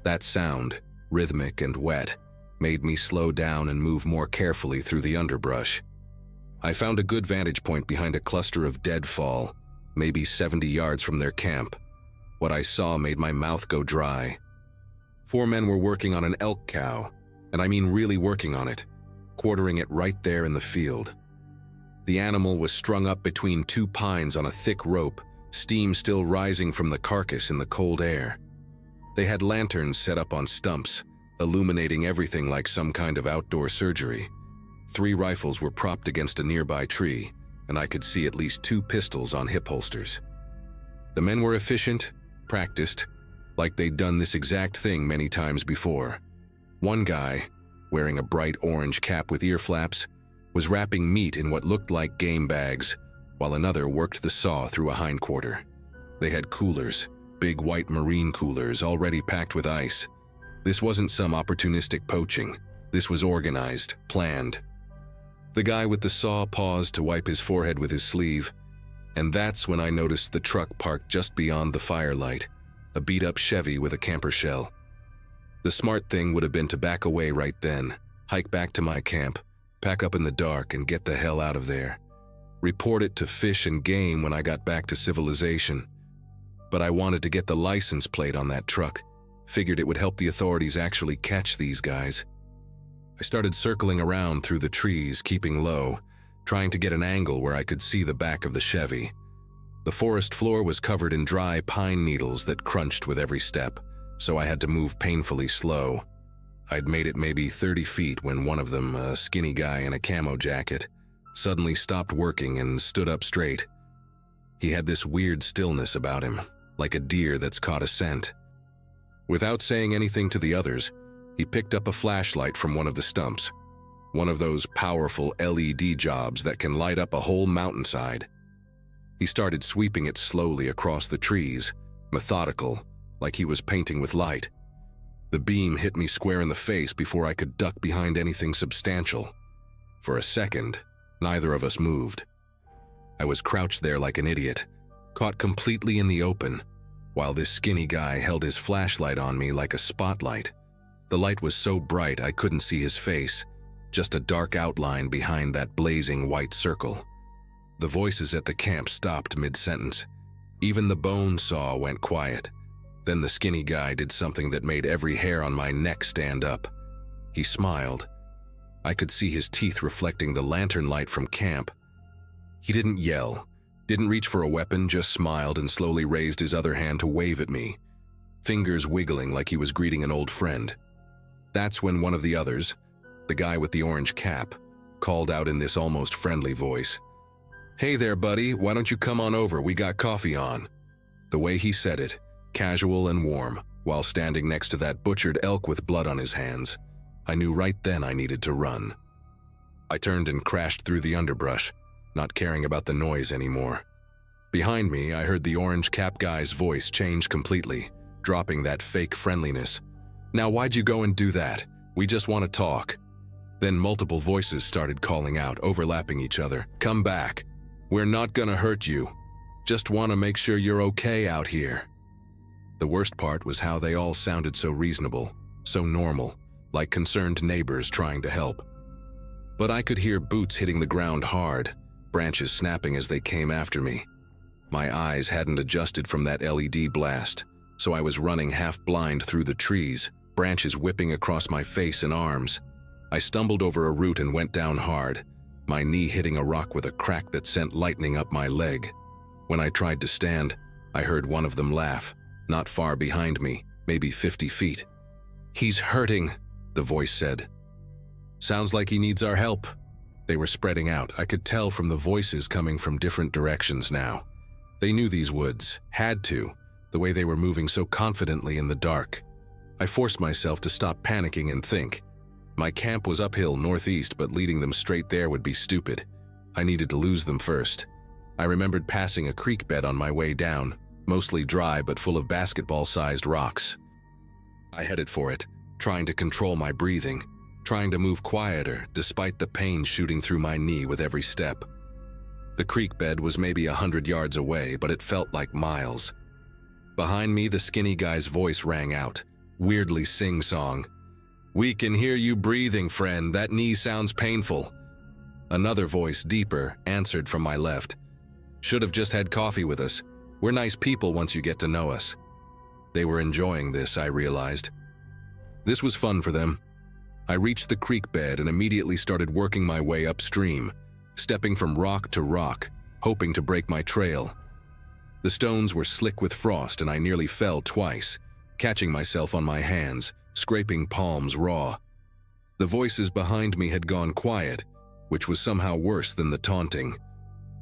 That sound, rhythmic and wet, made me slow down and move more carefully through the underbrush. I found a good vantage point behind a cluster of deadfall, maybe 70 yards from their camp. What I saw made my mouth go dry. 4 men were working on an elk cow, and I mean really working on it, quartering it right there in the field. The animal was strung up between 2 pines on a thick rope, steam still rising from the carcass in the cold air. They had lanterns set up on stumps, illuminating everything like some kind of outdoor surgery. 3 rifles were propped against a nearby tree, and I could see at least 2 pistols on hip holsters. The men were efficient, practiced, like they'd done this exact thing many times before. One guy, wearing a bright orange cap with ear flaps, was wrapping meat in what looked like game bags, while another worked the saw through a hindquarter. They had coolers, big white marine coolers already packed with ice. This wasn't some opportunistic poaching. This was organized, planned. The guy with the saw paused to wipe his forehead with his sleeve, and that's when I noticed the truck parked just beyond the firelight, a beat-up Chevy with a camper shell. The smart thing would have been to back away right then, hike back to my camp, pack up in the dark and get the hell out of there. Report it to Fish and Game when I got back to civilization. But I wanted to get the license plate on that truck, figured it would help the authorities actually catch these guys. I started circling around through the trees, keeping low, trying to get an angle where I could see the back of the Chevy. The forest floor was covered in dry pine needles that crunched with every step, so I had to move painfully slow. I'd made it maybe 30 feet when one of them, a skinny guy in a camo jacket, suddenly stopped working and stood up straight. He had this weird stillness about him, like a deer that's caught a scent. Without saying anything to the others, he picked up a flashlight from one of the stumps, one of those powerful LED jobs that can light up a whole mountainside. He started sweeping it slowly across the trees, methodical, like he was painting with light. The beam hit me square in the face before I could duck behind anything substantial. For a second, neither of us moved. I was crouched there like an idiot, caught completely in the open, while this skinny guy held his flashlight on me like a spotlight. The light was so bright I couldn't see his face, just a dark outline behind that blazing white circle. The voices at the camp stopped mid-sentence. Even the bone saw went quiet. Then the skinny guy did something that made every hair on my neck stand up. He smiled. I could see his teeth reflecting the lantern light from camp. He didn't yell, didn't reach for a weapon, just smiled and slowly raised his other hand to wave at me, fingers wiggling like he was greeting an old friend. That's when one of the others, the guy with the orange cap, called out in this almost friendly voice, "Hey there, buddy, why don't you come on over? We got coffee on." The way he said it, casual and warm, while standing next to that butchered elk with blood on his hands, I knew right then I needed to run. I turned and crashed through the underbrush, not caring about the noise anymore. Behind me, I heard the orange cap guy's voice change completely, dropping that fake friendliness. "Now why'd you go and do that? We just want to talk." Then multiple voices started calling out, overlapping each other. "Come back. We're not gonna hurt you. Just want to make sure you're okay out here." The worst part was how they all sounded so reasonable, so normal, like concerned neighbors trying to help. But I could hear boots hitting the ground hard, branches snapping as they came after me. My eyes hadn't adjusted from that LED blast, so I was running half blind through the trees, branches whipping across my face and arms. I stumbled over a root and went down hard, my knee hitting a rock with a crack that sent lightning up my leg. When I tried to stand, I heard one of them laugh, not far behind me, maybe 50 feet. "He's hurting," the voice said. "Sounds like he needs our help." They were spreading out. I could tell from the voices coming from different directions now. They knew these woods, had to, the way they were moving so confidently in the dark. I forced myself to stop panicking and think. My camp was uphill northeast, but leading them straight there would be stupid. I needed to lose them first. I remembered passing a creek bed on my way down, mostly dry but full of basketball-sized rocks. I headed for it, trying to control my breathing, trying to move quieter despite the pain shooting through my knee with every step. The creek bed was maybe 100 yards away, but it felt like miles. Behind me, the skinny guy's voice rang out, weirdly sing-song. "We can hear you breathing, friend. That knee sounds painful." Another voice, deeper, answered from my left. "Should have just had coffee with us. We're nice people once you get to know us." They were enjoying this, I realized. This was fun for them. I reached the creek bed and immediately started working my way upstream, stepping from rock to rock, hoping to break my trail. The stones were slick with frost and I nearly fell twice, catching myself on my hands, scraping palms raw. The voices behind me had gone quiet, which was somehow worse than the taunting.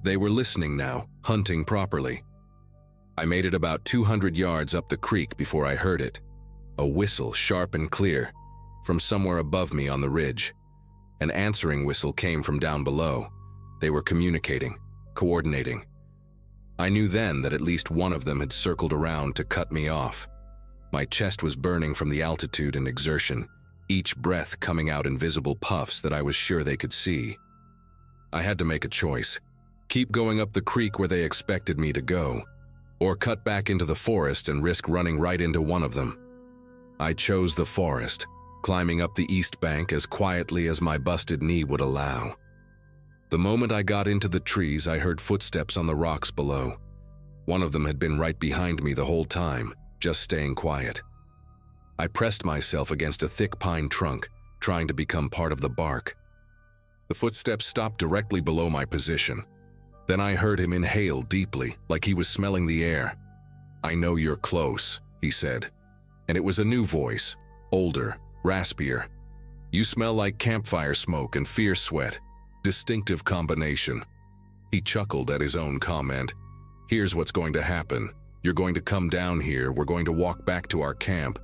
They were listening now, hunting properly. I made it about 200 yards up the creek before I heard it. A whistle, sharp and clear, from somewhere above me on the ridge. An answering whistle came from down below. They were communicating, coordinating. I knew then that at least one of them had circled around to cut me off. My chest was burning from the altitude and exertion, each breath coming out in visible puffs that I was sure they could see. I had to make a choice. Keep going up the creek where they expected me to go, or cut back into the forest and risk running right into one of them. I chose the forest, climbing up the east bank as quietly as my busted knee would allow. The moment I got into the trees, I heard footsteps on the rocks below. One of them had been right behind me the whole time, just staying quiet. I pressed myself against a thick pine trunk, trying to become part of the bark. The footsteps stopped directly below my position. Then I heard him inhale deeply, like he was smelling the air. "I know you're close," he said. And it was a new voice, older, raspier. "You smell like campfire smoke and fierce sweat. Distinctive combination." He chuckled at his own comment. "Here's what's going to happen. You're going to come down here, we're going to walk back to our camp,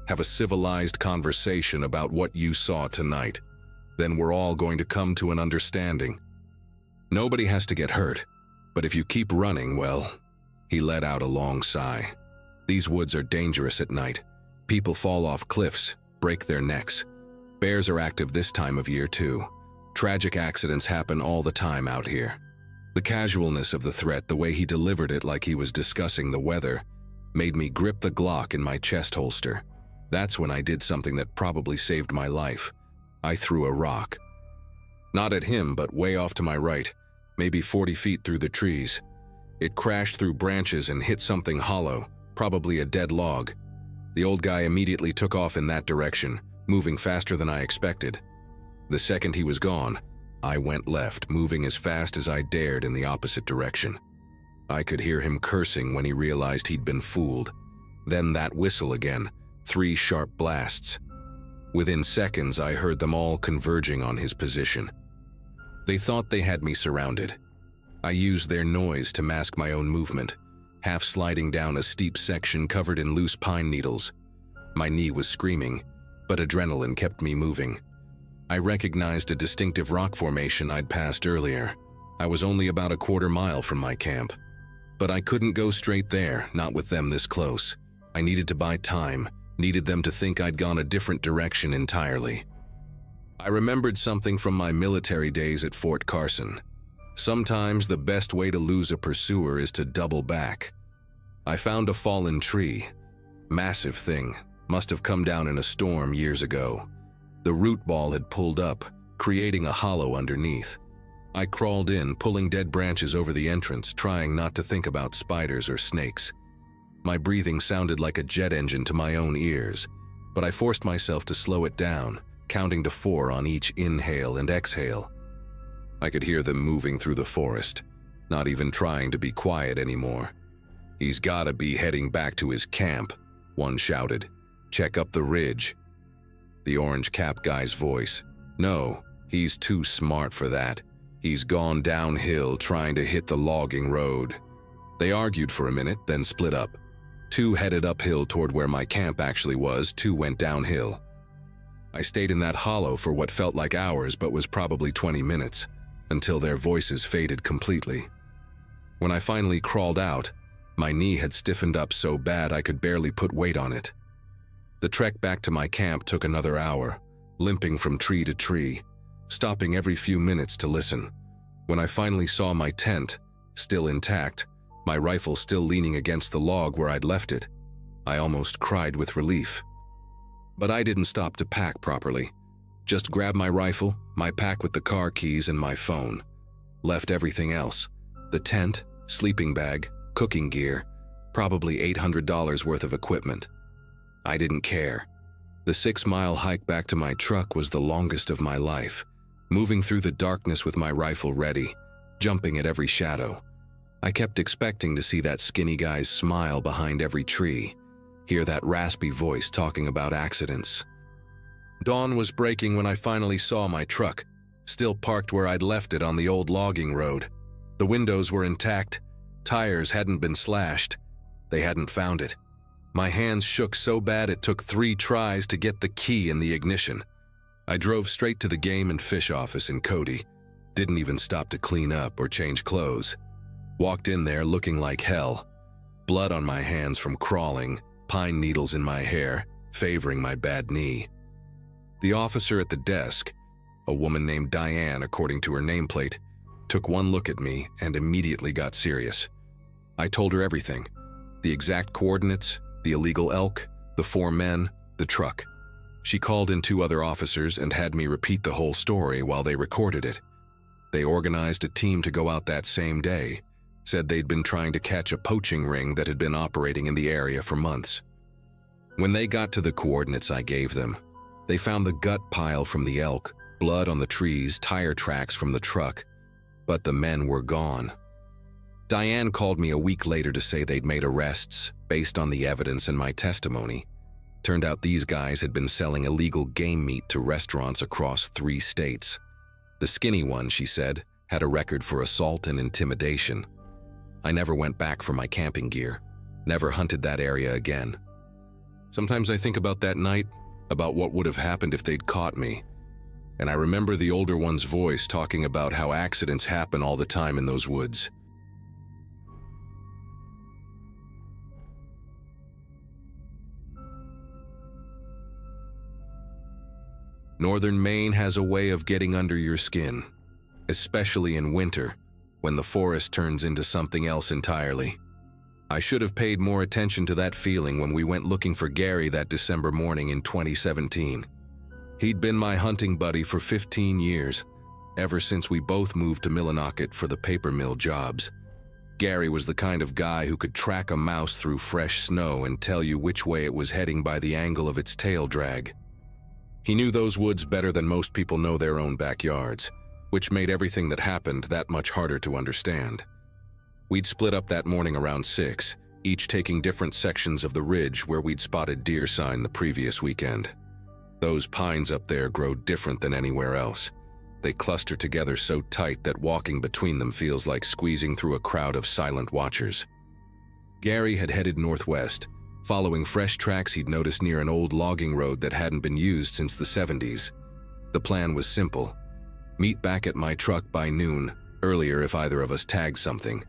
have a civilized conversation about what you saw tonight. Then we're all going to come to an understanding. Nobody has to get hurt, but if you keep running, well..." He let out a long sigh. "These woods are dangerous at night. People fall off cliffs, break their necks. Bears are active this time of year too. Tragic accidents happen all the time out here." The casualness of the threat, the way he delivered it like he was discussing the weather, made me grip the Glock in my chest holster. That's when I did something that probably saved my life. I threw a rock. Not at him, but way off to my right, maybe 40 feet through the trees. It crashed through branches and hit something hollow, probably a dead log. The old guy immediately took off in that direction, moving faster than I expected. The second he was gone, I went left, moving as fast as I dared in the opposite direction. I could hear him cursing when he realized he'd been fooled. Then that whistle again, 3 sharp blasts. Within seconds, I heard them all converging on his position. They thought they had me surrounded. I used their noise to mask my own movement, half sliding down a steep section covered in loose pine needles. My knee was screaming, but adrenaline kept me moving. I recognized a distinctive rock formation I'd passed earlier. I was only about a quarter mile from my camp. But I couldn't go straight there, not with them this close. I needed to buy time, needed them to think I'd gone a different direction entirely. I remembered something from my military days at Fort Carson. Sometimes the best way to lose a pursuer is to double back. I found a fallen tree. Massive thing, must have come down in a storm years ago. The root ball had pulled up, creating a hollow underneath. I crawled in, pulling dead branches over the entrance, trying not to think about spiders or snakes. My breathing sounded like a jet engine to my own ears, but I forced myself to slow it down, counting to 4 on each inhale and exhale. I could hear them moving through the forest, not even trying to be quiet anymore. "He's gotta be heading back to his camp," one shouted. "Check up the ridge." The orange cap guy's voice. "No, he's too smart for that. He's gone downhill trying to hit the logging road." They argued for a minute, then split up. 2 headed uphill toward where my camp actually was, 2 went downhill. I stayed in that hollow for what felt like hours but was probably 20 minutes, until their voices faded completely. When I finally crawled out, my knee had stiffened up so bad I could barely put weight on it. The trek back to my camp took another hour, limping from tree to tree, stopping every few minutes to listen. When I finally saw my tent, still intact, my rifle still leaning against the log where I'd left it, I almost cried with relief. But I didn't stop to pack properly. Just grabbed my rifle, my pack with the car keys, and my phone. Left everything else. The tent, sleeping bag, cooking gear, probably $800 worth of equipment. I didn't care. The 6-mile hike back to my truck was the longest of my life, moving through the darkness with my rifle ready, jumping at every shadow. I kept expecting to see that skinny guy's smile behind every tree, hear that raspy voice talking about accidents. Dawn was breaking when I finally saw my truck, still parked where I'd left it on the old logging road. The windows were intact, tires hadn't been slashed. They hadn't found it. My hands shook so bad it took 3 tries to get the key in the ignition. I drove straight to the game and fish office in Cody. Didn't even stop to clean up or change clothes. Walked in there looking like hell. Blood on my hands from crawling, pine needles in my hair, favoring my bad knee. The officer at the desk, a woman named Diane according to her nameplate, took one look at me and immediately got serious. I told her everything. The exact coordinates, the illegal elk, the 4 men, the truck. She called in 2 other officers and had me repeat the whole story while they recorded it. They organized a team to go out that same day, said they'd been trying to catch a poaching ring that had been operating in the area for months. When they got to the coordinates I gave them, they found the gut pile from the elk, blood on the trees, tire tracks from the truck, but the men were gone. Diane called me a week later to say they'd made arrests based on the evidence and my testimony. Turned out these guys had been selling illegal game meat to restaurants across 3 states. The skinny one, she said, had a record for assault and intimidation. I never went back for my camping gear, never hunted that area again. Sometimes I think about that night, about what would have happened if they'd caught me, and I remember the older one's voice talking about how accidents happen all the time in those woods. Northern Maine has a way of getting under your skin, especially in winter, when the forest turns into something else entirely. I should have paid more attention to that feeling when we went looking for Gary that December morning in 2017. He'd been my hunting buddy for 15 years, ever since we both moved to Millinocket for the paper mill jobs. Gary was the kind of guy who could track a mouse through fresh snow and tell you which way it was heading by the angle of its tail drag. He knew those woods better than most people know their own backyards, which made everything that happened that much harder to understand. We'd split up that morning around 6, each taking different sections of the ridge where we'd spotted deer sign the previous weekend. Those pines up there grow different than anywhere else. They cluster together so tight that walking between them feels like squeezing through a crowd of silent watchers. Gary had headed northwest, following fresh tracks he'd noticed near an old logging road that hadn't been used since the 70s. The plan was simple. Meet back at my truck by noon, earlier if either of us tagged something.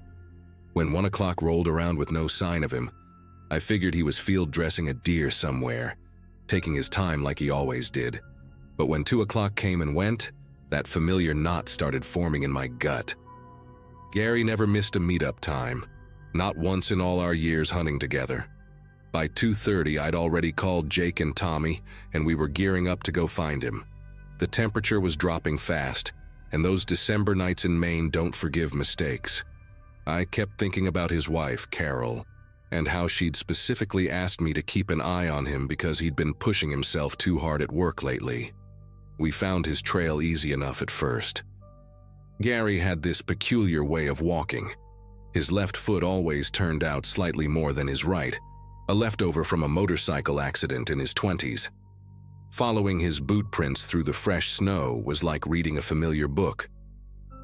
When 1 o'clock rolled around with no sign of him, I figured he was field dressing a deer somewhere, taking his time like he always did. But when 2 o'clock came and went, that familiar knot started forming in my gut. Gary never missed a meetup time, not once in all our years hunting together. By 2:30, I'd already called Jake and Tommy, and we were gearing up to go find him. The temperature was dropping fast, and those December nights in Maine don't forgive mistakes. I kept thinking about his wife, Carol, and how she'd specifically asked me to keep an eye on him because he'd been pushing himself too hard at work lately. We found his trail easy enough at first. Gary had this peculiar way of walking. His left foot always turned out slightly more than his right, a leftover from a motorcycle accident in his 20s. Following his boot prints through the fresh snow was like reading a familiar book.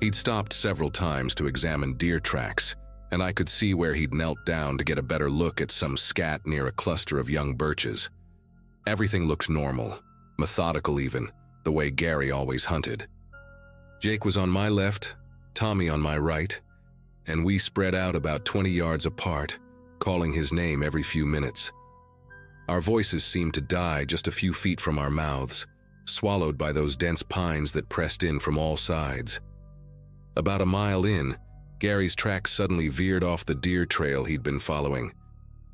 He'd stopped several times to examine deer tracks, and I could see where he'd knelt down to get a better look at some scat near a cluster of young birches. Everything looked normal, methodical even, the way Gary always hunted. Jake was on my left, Tommy on my right, and we spread out about 20 yards apart, calling his name every few minutes. Our voices seemed to die just a few feet from our mouths, swallowed by those dense pines that pressed in from all sides. About a mile in, Gary's track suddenly veered off the deer trail he'd been following.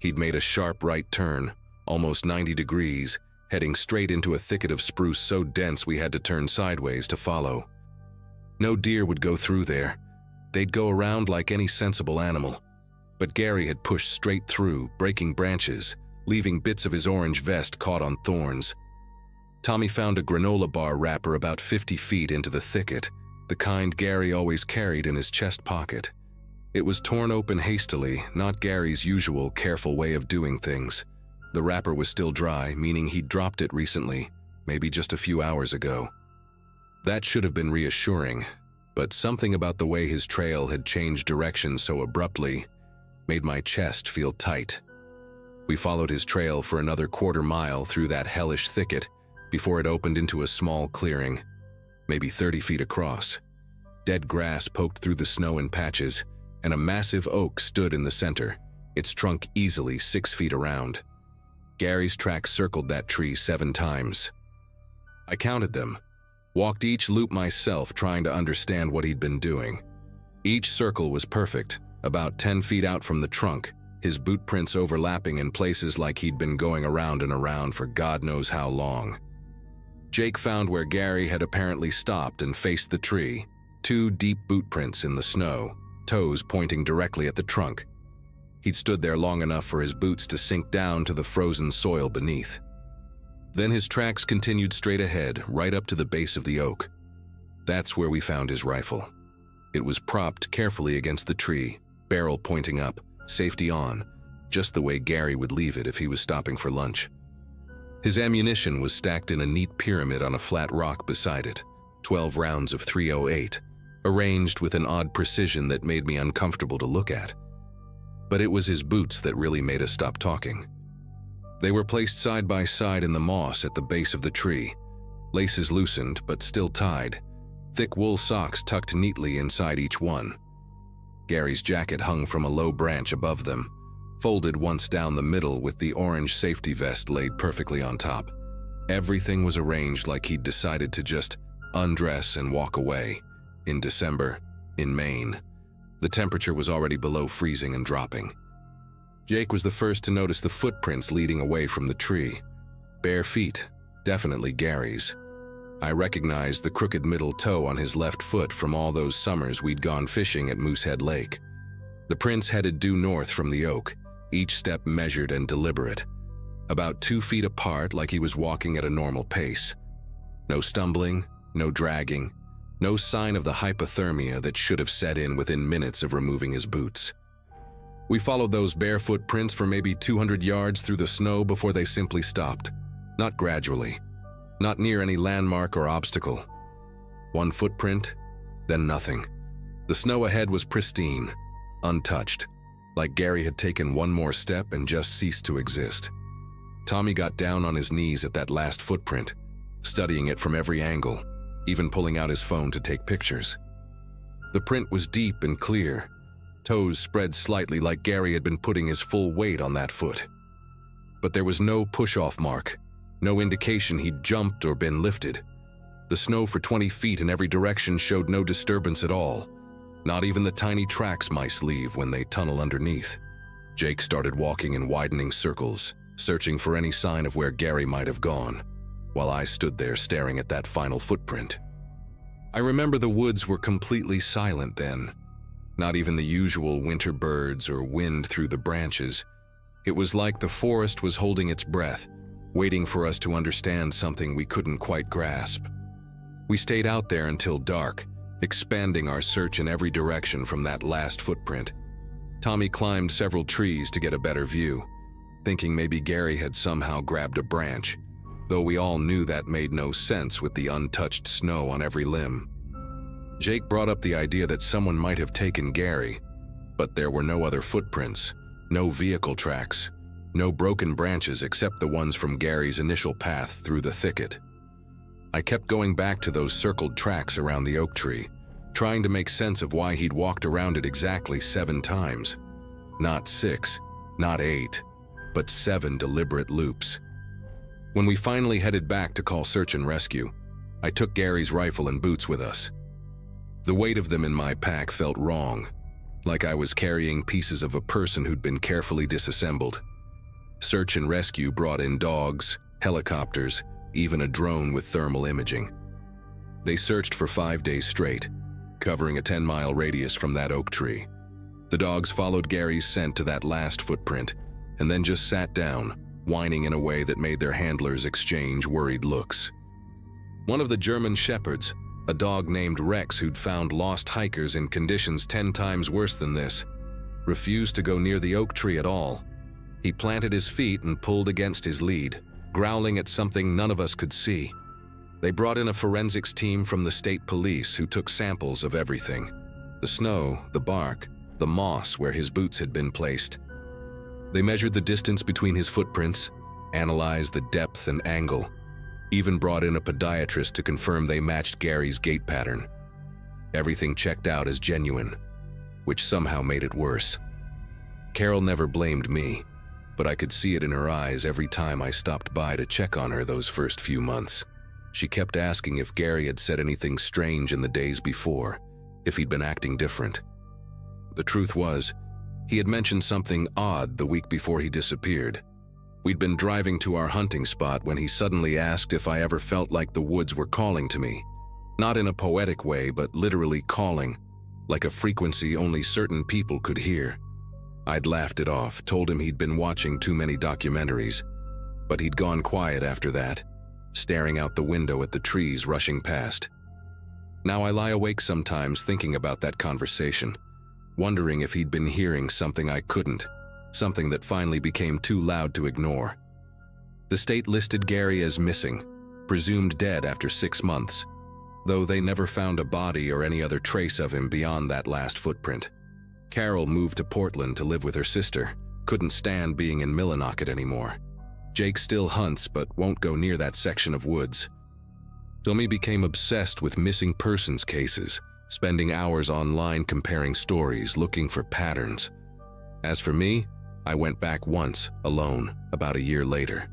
He'd made a sharp right turn, almost 90 degrees, heading straight into a thicket of spruce so dense we had to turn sideways to follow. No deer would go through there. They'd go around like any sensible animal. But Gary had pushed straight through, breaking branches, leaving bits of his orange vest caught on thorns. Tommy found a granola bar wrapper about 50 feet into the thicket, the kind Gary always carried in his chest pocket. It was torn open hastily, not Gary's usual careful way of doing things. The wrapper was still dry, meaning he'd dropped it recently, maybe just a few hours ago. That should have been reassuring, but something about the way his trail had changed direction so abruptly made my chest feel tight. We followed his trail for another quarter mile through that hellish thicket before it opened into a small clearing, maybe 30 feet across. Dead grass poked through the snow in patches, and a massive oak stood in the center, its trunk easily 6 feet around. Gary's track circled that tree 7 times. I counted them, walked each loop myself trying to understand what he'd been doing. Each circle was perfect, about 10 feet out from the trunk, his boot prints overlapping in places like he'd been going around and around for God knows how long. Jake found where Gary had apparently stopped and faced the tree, 2 deep boot prints in the snow, toes pointing directly at the trunk. He'd stood there long enough for his boots to sink down to the frozen soil beneath. Then his tracks continued straight ahead, right up to the base of the oak. That's where we found his rifle. It was propped carefully against the tree, barrel pointing up, safety on, just the way Gary would leave it if he was stopping for lunch. His ammunition was stacked in a neat pyramid on a flat rock beside it, 12 rounds of .308, arranged with an odd precision that made me uncomfortable to look at. But it was his boots that really made us stop talking. They were placed side by side in the moss at the base of the tree, laces loosened but still tied, thick wool socks tucked neatly inside each one. Gary's jacket hung from a low branch above them, folded once down the middle with the orange safety vest laid perfectly on top. Everything was arranged like he'd decided to just undress and walk away. In December, in Maine. The temperature was already below freezing and dropping. Jake was the first to notice the footprints leading away from the tree. Bare feet, definitely Gary's. I recognized the crooked middle toe on his left foot from all those summers we'd gone fishing at Moosehead Lake. The prints headed due north from the oak, each step measured and deliberate, about 2 feet apart like he was walking at a normal pace. No stumbling, no dragging, no sign of the hypothermia that should have set in within minutes of removing his boots. We followed those bare footprints for maybe 200 yards through the snow before they simply stopped, not gradually, not near any landmark or obstacle. One footprint, then nothing. The snow ahead was pristine, untouched, like Gary had taken one more step and just ceased to exist. Tommy got down on his knees at that last footprint, studying it from every angle, even pulling out his phone to take pictures. The print was deep and clear, toes spread slightly like Gary had been putting his full weight on that foot. But there was no push-off mark, no indication he'd jumped or been lifted. The snow for 20 feet in every direction showed no disturbance at all, not even the tiny tracks mice leave when they tunnel underneath. Jake started walking in widening circles, searching for any sign of where Gary might have gone, while I stood there staring at that final footprint. I remember the woods were completely silent then, not even the usual winter birds or wind through the branches. It was like the forest was holding its breath, waiting for us to understand something we couldn't quite grasp. We stayed out there until dark, expanding our search in every direction from that last footprint. Tommy climbed several trees to get a better view, thinking maybe Gary had somehow grabbed a branch, though we all knew that made no sense with the untouched snow on every limb. Jake brought up the idea that someone might have taken Gary, but there were no other footprints, no vehicle tracks, no broken branches except the ones from Gary's initial path through the thicket. I kept going back to those circled tracks around the oak tree, trying to make sense of why he'd walked around it exactly 7 times. Not 6, not 8, but 7 deliberate loops. When we finally headed back to call search and rescue, I took Gary's rifle and boots with us. The weight of them in my pack felt wrong, like I was carrying pieces of a person who'd been carefully disassembled. Search and rescue brought in dogs, helicopters, even a drone with thermal imaging. They searched for 5 days straight, covering a 10-mile radius from that oak tree. The dogs followed Gary's scent to that last footprint, and then just sat down, whining in a way that made their handlers exchange worried looks. One of the German shepherds, a dog named Rex who'd found lost hikers in conditions 10 times worse than this, refused to go near the oak tree at all. He planted his feet and pulled against his lead, growling at something none of us could see. They brought in a forensics team from the state police who took samples of everything: the snow, the bark, the moss where his boots had been placed. They measured the distance between his footprints, analyzed the depth and angle, even brought in a podiatrist to confirm they matched Gary's gait pattern. Everything checked out as genuine, which somehow made it worse. Carol never blamed me, but I could see it in her eyes every time I stopped by to check on her those first few months. She kept asking if Gary had said anything strange in the days before, if he'd been acting different. The truth was, he had mentioned something odd the week before he disappeared. We'd been driving to our hunting spot when he suddenly asked if I ever felt like the woods were calling to me. Not in a poetic way, but literally calling, like a frequency only certain people could hear. I'd laughed it off, told him he'd been watching too many documentaries, but he'd gone quiet after that, staring out the window at the trees rushing past. Now I lie awake sometimes thinking about that conversation, wondering if he'd been hearing something I couldn't, something that finally became too loud to ignore. The state listed Gary as missing, presumed dead after 6 months, though they never found a body or any other trace of him beyond that last footprint. Carol moved to Portland to live with her sister, couldn't stand being in Millinocket anymore. Jake still hunts but won't go near that section of woods. Tommy became obsessed with missing persons cases, spending hours online comparing stories, looking for patterns. As for me, I went back once, alone, about a year later.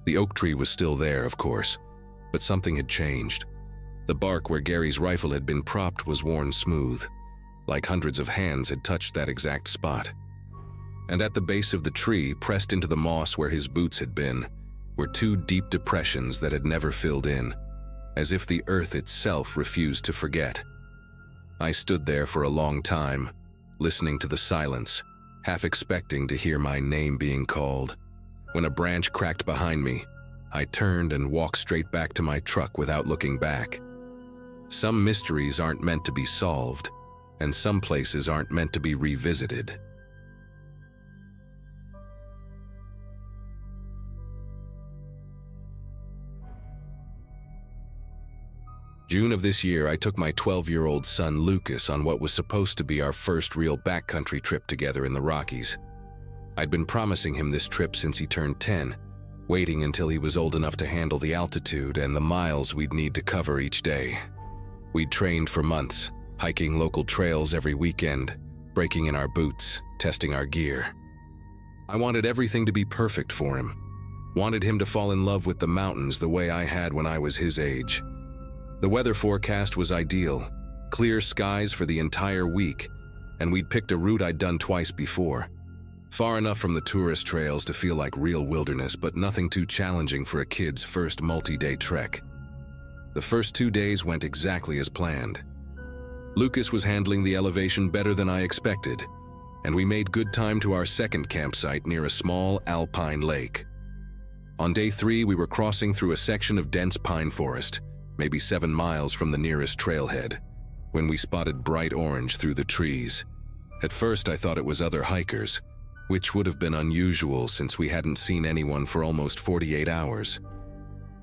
The oak tree was still there, of course, but something had changed. The bark where Gary's rifle had been propped was worn smooth, like hundreds of hands had touched that exact spot. And at the base of the tree, pressed into the moss where his boots had been, were 2 deep depressions that had never filled in, as if the earth itself refused to forget. I stood there for a long time, listening to the silence, half expecting to hear my name being called. When a branch cracked behind me, I turned and walked straight back to my truck without looking back. Some mysteries aren't meant to be solved, and some places aren't meant to be revisited. June of this year, I took my 12-year-old son Lucas on what was supposed to be our first real backcountry trip together in the Rockies. I'd been promising him this trip since he turned 10, waiting until he was old enough to handle the altitude and the miles we'd need to cover each day. We'd trained for months, hiking local trails every weekend, breaking in our boots, testing our gear. I wanted everything to be perfect for him. Wanted him to fall in love with the mountains the way I had when I was his age. The weather forecast was ideal, clear skies for the entire week, and we'd picked a route I'd done twice before. Far enough from the tourist trails to feel like real wilderness, but nothing too challenging for a kid's first multi-day trek. The first 2 days went exactly as planned. Lucas was handling the elevation better than I expected, and we made good time to our second campsite near a small alpine lake. On day 3, we were crossing through a section of dense pine forest, maybe 7 miles from the nearest trailhead, when we spotted bright orange through the trees. At first I thought it was other hikers, which would have been unusual since we hadn't seen anyone for almost 48 hours.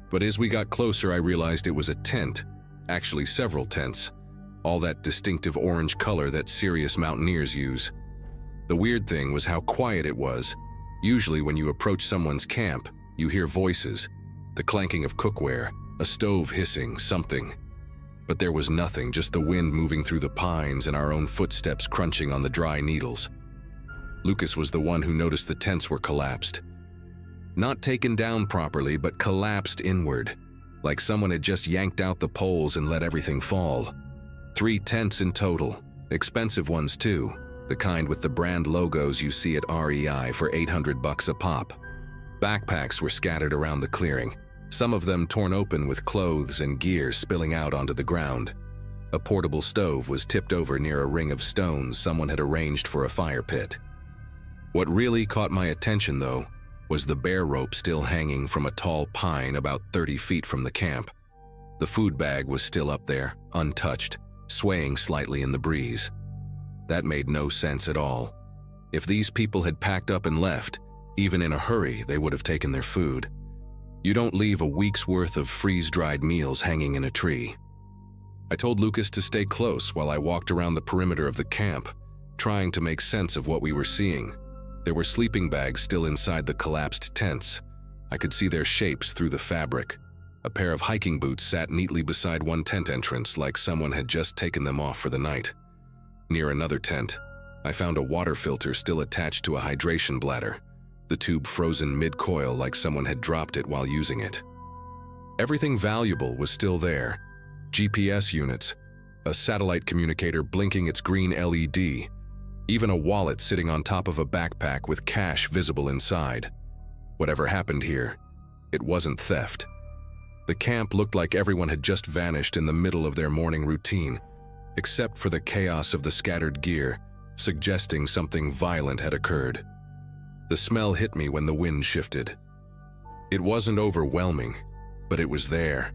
But as we got closer, I realized it was a tent, actually several tents, all that distinctive orange color that serious mountaineers use. The weird thing was how quiet it was. Usually when you approach someone's camp, you hear voices, the clanking of cookware, a stove hissing, something. But there was nothing, just the wind moving through the pines and our own footsteps crunching on the dry needles. Lucas was the one who noticed the tents were collapsed. Not taken down properly, but collapsed inward, like someone had just yanked out the poles and let everything fall. 3 tents in total, expensive ones too, the kind with the brand logos you see at REI for $800 a pop. Backpacks were scattered around the clearing, some of them torn open with clothes and gear spilling out onto the ground. A portable stove was tipped over near a ring of stones someone had arranged for a fire pit. What really caught my attention, though, was the bear rope still hanging from a tall pine about 30 feet from the camp. The food bag was still up there, untouched, swaying slightly in the breeze. That made no sense at all. If these people had packed up and left, even in a hurry, they would have taken their food. You don't leave a week's worth of freeze-dried meals hanging in a tree. I told Lucas to stay close while I walked around the perimeter of the camp, trying to make sense of what we were seeing. There were sleeping bags still inside the collapsed tents. I could see their shapes through the fabric. A pair of hiking boots sat neatly beside one tent entrance, like someone had just taken them off for the night. Near another tent, I found a water filter still attached to a hydration bladder, the tube frozen mid-coil like someone had dropped it while using it. Everything valuable was still there. GPS units, a satellite communicator blinking its green LED, even a wallet sitting on top of a backpack with cash visible inside. Whatever happened here, it wasn't theft. The camp looked like everyone had just vanished in the middle of their morning routine, except for the chaos of the scattered gear, suggesting something violent had occurred. The smell hit me when the wind shifted. It wasn't overwhelming, but it was there.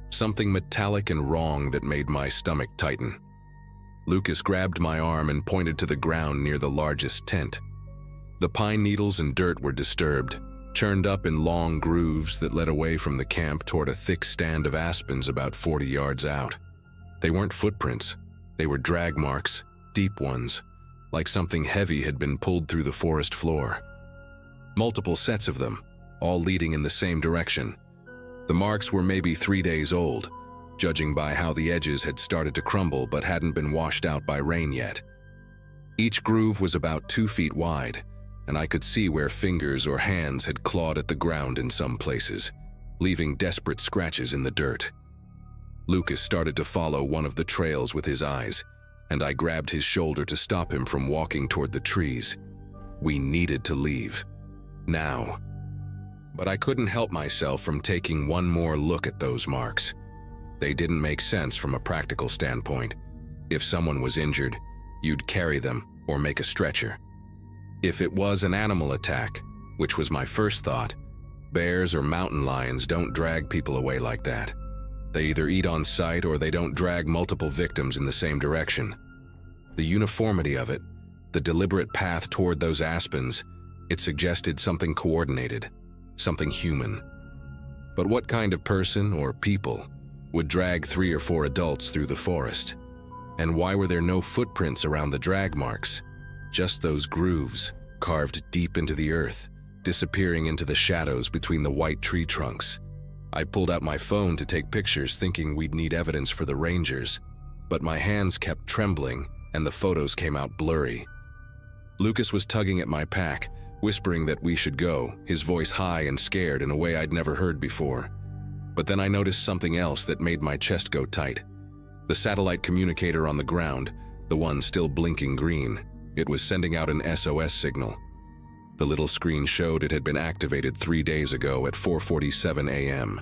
Something metallic and wrong that made my stomach tighten. Lucas grabbed my arm and pointed to the ground near the largest tent. The pine needles and dirt were disturbed, churned up in long grooves that led away from the camp toward a thick stand of aspens about 40 yards out. They weren't footprints. They were drag marks, deep ones, like something heavy had been pulled through the forest floor. Multiple sets of them, all leading in the same direction. The marks were maybe 3 days old, judging by how the edges had started to crumble but hadn't been washed out by rain yet. Each groove was about 2 feet wide, and I could see where fingers or hands had clawed at the ground in some places, leaving desperate scratches in the dirt. Lucas started to follow one of the trails with his eyes, and I grabbed his shoulder to stop him from walking toward the trees. We needed to leave. Now. But I couldn't help myself from taking one more look at those marks. They didn't make sense from a practical standpoint. If someone was injured, you'd carry them or make a stretcher. If it was an animal attack, which was my first thought, bears or mountain lions don't drag people away like that. They either eat on sight or they don't drag multiple victims in the same direction. The uniformity of it, the deliberate path toward those aspens, it suggested something coordinated, something human. But what kind of person or people would drag 3 or 4 adults through the forest? And why were there no footprints around the drag marks? Just those grooves, carved deep into the earth, disappearing into the shadows between the white tree trunks. I pulled out my phone to take pictures, thinking we'd need evidence for the rangers, but my hands kept trembling and the photos came out blurry. Lucas was tugging at my pack, whispering that we should go, his voice high and scared in a way I'd never heard before. But then I noticed something else that made my chest go tight. The satellite communicator on the ground, the one still blinking green, it was sending out an SOS signal. The little screen showed it had been activated 3 days ago at 4:47 a.m.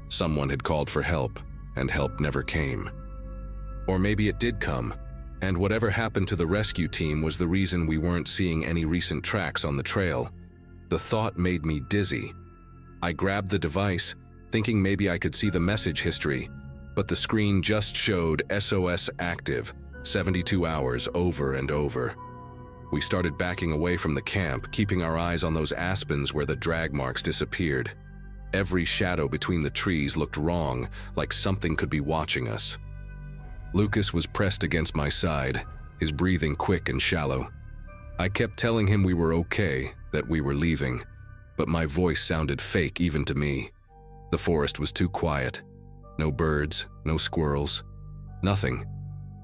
Someone had called for help, and help never came. Or maybe it did come, and whatever happened to the rescue team was the reason we weren't seeing any recent tracks on the trail. The thought made me dizzy. I grabbed the device, thinking maybe I could see the message history, but the screen just showed SOS active, 72 hours over and over. We started backing away from the camp, keeping our eyes on those aspens where the drag marks disappeared. Every shadow between the trees looked wrong, like something could be watching us. Lucas was pressed against my side, his breathing quick and shallow. I kept telling him we were okay, that we were leaving, but my voice sounded fake even to me. The forest was too quiet. No birds, no squirrels, nothing.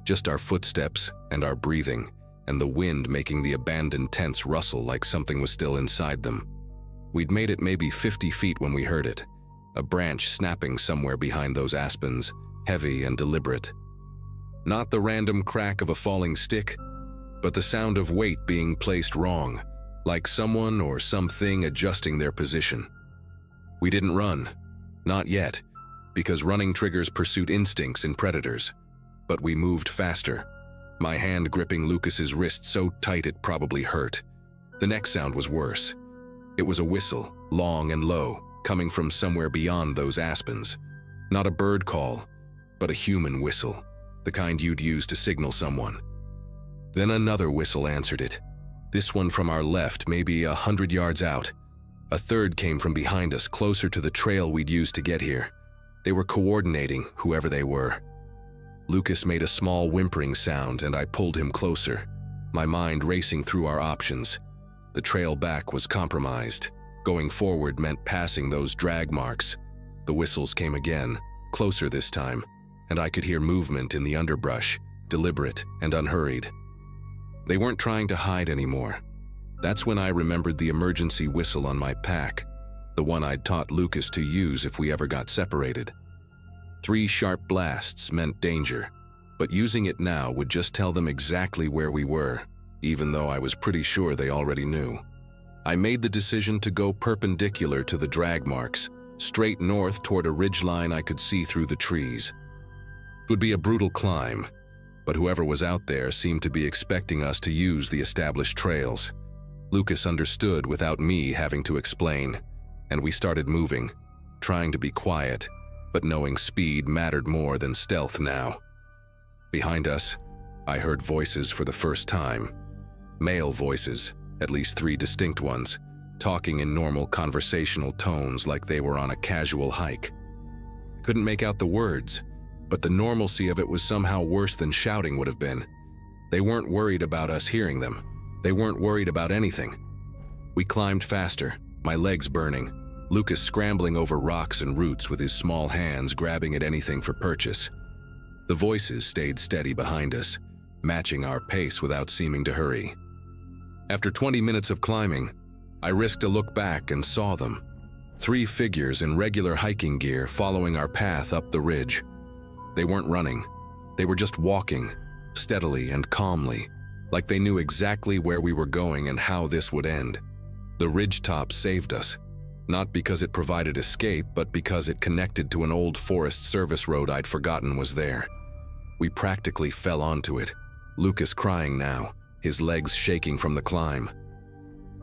Just our footsteps and our breathing, and the wind making the abandoned tents rustle like something was still inside them. We'd made it maybe 50 feet when we heard it, a branch snapping somewhere behind those aspens, heavy and deliberate. Not the random crack of a falling stick, but the sound of weight being placed wrong, like someone or something adjusting their position. We didn't run, not yet, because running triggers pursuit instincts in predators, but we moved faster, my hand gripping Lucas's wrist so tight it probably hurt. The next sound was worse. It was a whistle, long and low, coming from somewhere beyond those aspens. Not a bird call, but a human whistle, the kind you'd use to signal someone. Then another whistle answered it, this one from our left, maybe 100 yards out. A third came from behind us, closer to the trail we'd used to get here. They were coordinating, whoever they were. Lucas made a small whimpering sound, and I pulled him closer, my mind racing through our options. The trail back was compromised. Going forward meant passing those drag marks. The whistles came again, closer this time, and I could hear movement in the underbrush, deliberate and unhurried. They weren't trying to hide anymore. That's when I remembered the emergency whistle on my pack, the one I'd taught Lucas to use if we ever got separated. 3 sharp blasts meant danger, but using it now would just tell them exactly where we were, even though I was pretty sure they already knew. I made the decision to go perpendicular to the drag marks, straight north toward a ridgeline I could see through the trees. It would be a brutal climb, but whoever was out there seemed to be expecting us to use the established trails. Lucas understood without me having to explain, and we started moving, trying to be quiet, but knowing speed mattered more than stealth now. Behind us, I heard voices for the first time. Male voices, at least 3 distinct ones, talking in normal conversational tones like they were on a casual hike. Couldn't make out the words, but the normalcy of it was somehow worse than shouting would have been. They weren't worried about us hearing them. They weren't worried about anything. We climbed faster, my legs burning, Lucas scrambling over rocks and roots with his small hands grabbing at anything for purchase. The voices stayed steady behind us, matching our pace without seeming to hurry. After 20 minutes of climbing, I risked a look back and saw them. 3 figures in regular hiking gear following our path up the ridge. They weren't running. They were just walking, steadily and calmly, like they knew exactly where we were going and how this would end. The ridgetop saved us, not because it provided escape, but because it connected to an old Forest Service road I'd forgotten was there. We practically fell onto it, Lucas crying now, his legs shaking from the climb.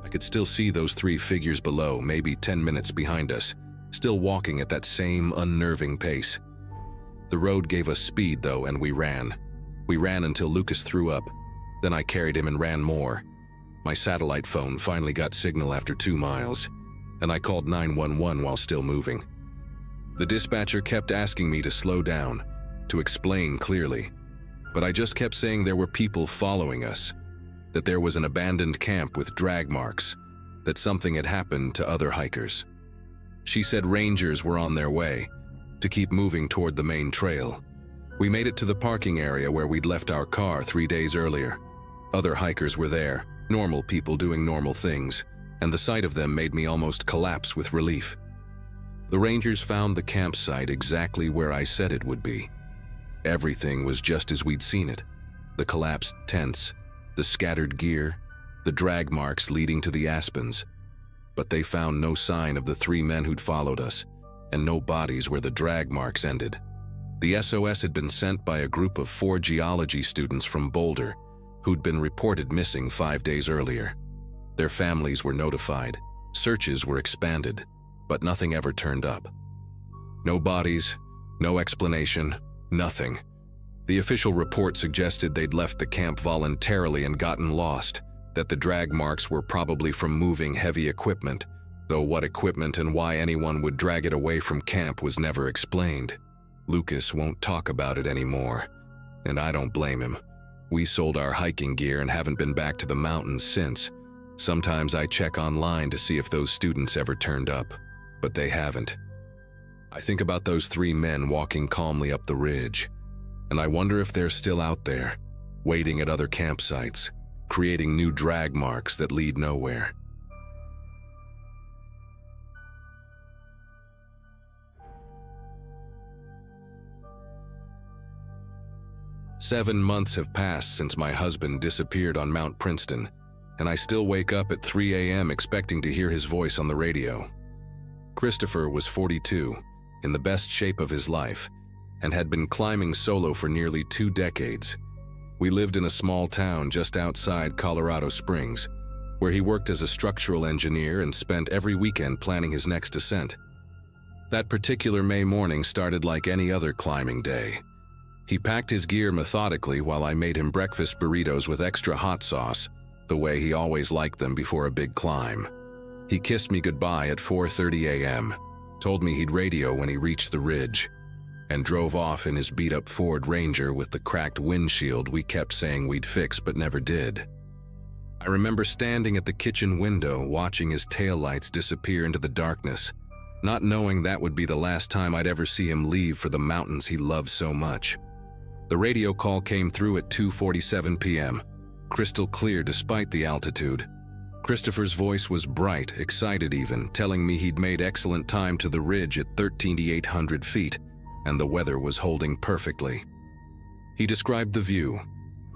I could still see those 3 figures below, maybe 10 minutes behind us, still walking at that same unnerving pace. The road gave us speed, though, and we ran. We ran until Lucas threw up. Then I carried him and ran more. My satellite phone finally got signal after 2 miles, and I called 911 while still moving. The dispatcher kept asking me to slow down, to explain clearly, but I just kept saying there were people following us, that there was an abandoned camp with drag marks, that something had happened to other hikers. She said rangers were on their way, to keep moving toward the main trail. We made it to the parking area where we'd left our car 3 days earlier. Other hikers were there, normal people doing normal things, and the sight of them made me almost collapse with relief. The rangers found the campsite exactly where I said it would be. Everything was just as we'd seen it. The collapsed tents, the scattered gear, the drag marks leading to the aspens. But they found no sign of the 3 men who'd followed us, and no bodies where the drag marks ended. The SOS had been sent by a group of 4 geology students from Boulder who'd been reported missing 5 days earlier. Their families were notified, searches were expanded, but nothing ever turned up. No bodies, No explanation, nothing. The official report suggested they'd left the camp voluntarily and gotten lost, that the drag marks were probably from moving heavy equipment, though what equipment and why anyone would drag it away from camp was never explained. Lucas won't talk about it anymore, and I don't blame him. We sold our hiking gear and haven't been back to the mountains since. Sometimes I check online to see if those students ever turned up, but they haven't. I think about those 3 men walking calmly up the ridge, and I wonder if they're still out there, waiting at other campsites, creating new drag marks that lead nowhere. "7 months have passed since my husband disappeared on Mount Princeton, and I still wake up at 3 a.m. expecting to hear his voice on the radio. Christopher was 42, in the best shape of his life, and had been climbing solo for nearly 2 decades. We lived in a small town just outside Colorado Springs, where he worked as a structural engineer and spent every weekend planning his next ascent. That particular May morning started like any other climbing day. He packed his gear methodically while I made him breakfast burritos with extra hot sauce, the way he always liked them before a big climb. He kissed me goodbye at 4:30 a.m., told me he'd radio when he reached the ridge, and drove off in his beat-up Ford Ranger with the cracked windshield we kept saying we'd fix but never did. I remember standing at the kitchen window watching his taillights disappear into the darkness, not knowing that would be the last time I'd ever see him leave for the mountains he loved so much. The radio call came through at 2:47 p.m., crystal clear despite the altitude. Christopher's voice was bright, excited even, telling me he'd made excellent time to the ridge at 13,800 feet, and the weather was holding perfectly. He described the view,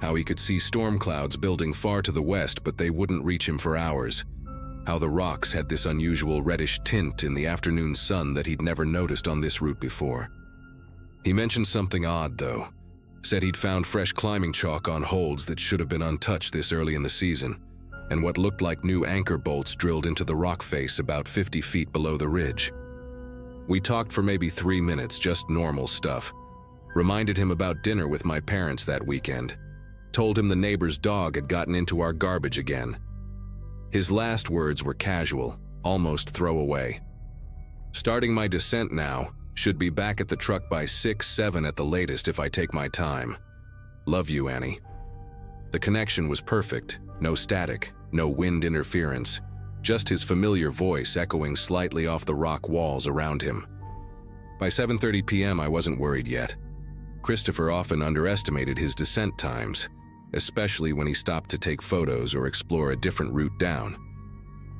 how he could see storm clouds building far to the west but they wouldn't reach him for hours, how the rocks had this unusual reddish tint in the afternoon sun that he'd never noticed on this route before. He mentioned something odd though, said he'd found fresh climbing chalk on holds that should have been untouched this early in the season, and what looked like new anchor bolts drilled into the rock face about 50 feet below the ridge. We talked for maybe 3 minutes, just normal stuff. Reminded him about dinner with my parents that weekend. Told him the neighbor's dog had gotten into our garbage again. His last words were casual, almost throwaway. "Starting my descent now. Should be back at the truck by 6-7 at the latest if I take my time. Love you, Annie." The connection was perfect. No static, no wind interference, just his familiar voice echoing slightly off the rock walls around him. By 7:30 p.m. I wasn't worried yet. Christopher often underestimated his descent times, especially when he stopped to take photos or explore a different route down.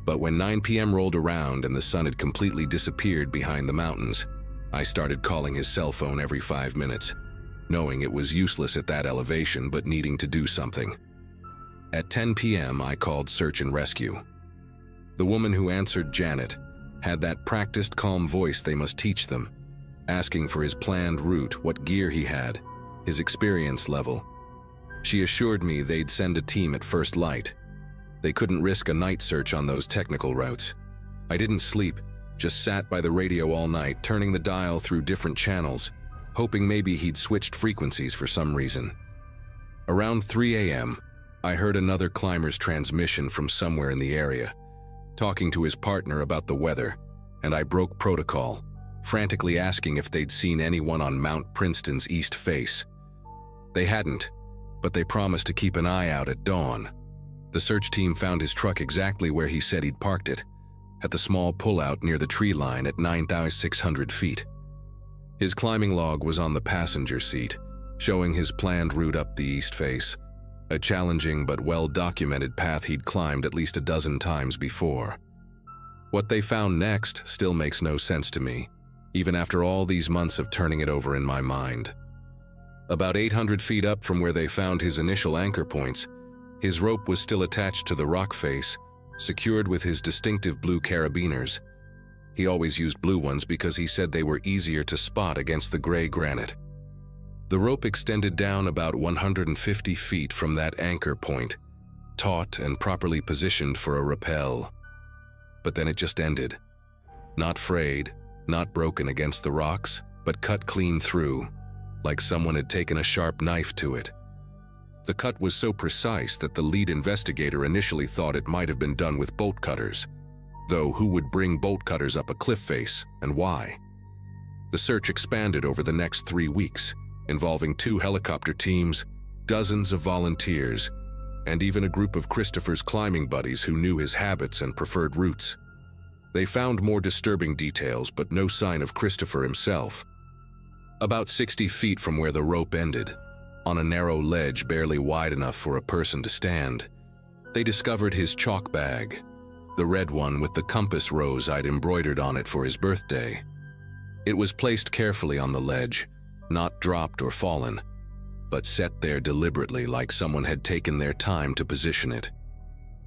But when 9 p.m. rolled around and the sun had completely disappeared behind the mountains, I started calling his cell phone every 5 minutes, knowing it was useless at that elevation but needing to do something. At 10 p.m. I called search and rescue. The woman who answered, Janet, had that practiced calm voice they must teach them, asking for his planned route, what gear he had, his experience level. She assured me they'd send a team at first light. They couldn't risk a night search on those technical routes. I didn't sleep, just sat by the radio all night, turning the dial through different channels, hoping maybe he'd switched frequencies for some reason. Around 3 a.m., I heard another climber's transmission from somewhere in the area, talking to his partner about the weather, and I broke protocol, frantically asking if they'd seen anyone on Mount Princeton's east face. They hadn't, but they promised to keep an eye out at dawn. The search team found his truck exactly where he said he'd parked it, at the small pullout near the tree line at 9,600 feet. His climbing log was on the passenger seat, showing his planned route up the east face, a challenging but well-documented path he'd climbed at least a dozen times before. What they found next still makes no sense to me, even after all these months of turning it over in my mind. About 800 feet up from where they found his initial anchor points, his rope was still attached to the rock face, secured with his distinctive blue carabiners. He always used blue ones because he said they were easier to spot against the gray granite. The rope extended down about 150 feet from that anchor point, taut and properly positioned for a rappel. But then it just ended. Not frayed, not broken against the rocks, but cut clean through, like someone had taken a sharp knife to it. The cut was so precise that the lead investigator initially thought it might have been done with bolt cutters, though who would bring bolt cutters up a cliff face, and why? The search expanded over the next 3 weeks, involving 2 helicopter teams, dozens of volunteers, and even a group of Christopher's climbing buddies who knew his habits and preferred routes. They found more disturbing details, but no sign of Christopher himself. About 60 feet from where the rope ended, on a narrow ledge barely wide enough for a person to stand, they discovered his chalk bag, the red one with the compass rose I'd embroidered on it for his birthday. It was placed carefully on the ledge, not dropped or fallen, but set there deliberately like someone had taken their time to position it.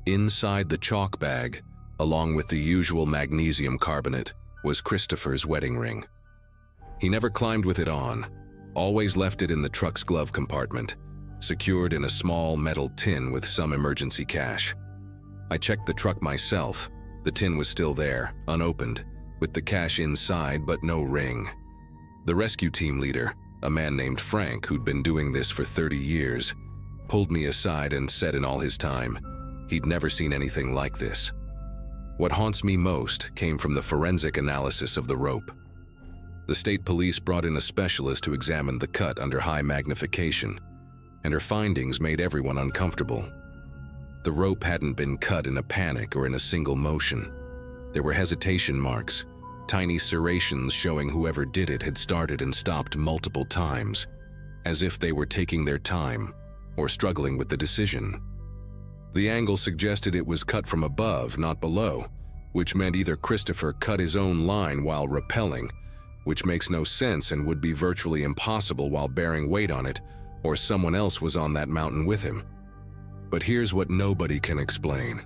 Inside the chalk bag, along with the usual magnesium carbonate, was Christopher's wedding ring. He never climbed with it on, always left it in the truck's glove compartment, secured in a small metal tin with some emergency cash. I checked the truck myself. The tin was still there, unopened, with the cash inside but no ring. The rescue team leader, a man named Frank who'd been doing this for 30 years, pulled me aside and said in all his time, he'd never seen anything like this. What haunts me most came from the forensic analysis of the rope. The state police brought in a specialist who examined the cut under high magnification, and her findings made everyone uncomfortable. The rope hadn't been cut in a panic or in a single motion. There were hesitation marks, tiny serrations showing whoever did it had started and stopped multiple times, as if they were taking their time or struggling with the decision. The angle suggested it was cut from above, not below, which meant either Christopher cut his own line while rappelling, which makes no sense and would be virtually impossible while bearing weight on it, or someone else was on that mountain with him. But here's what nobody can explain.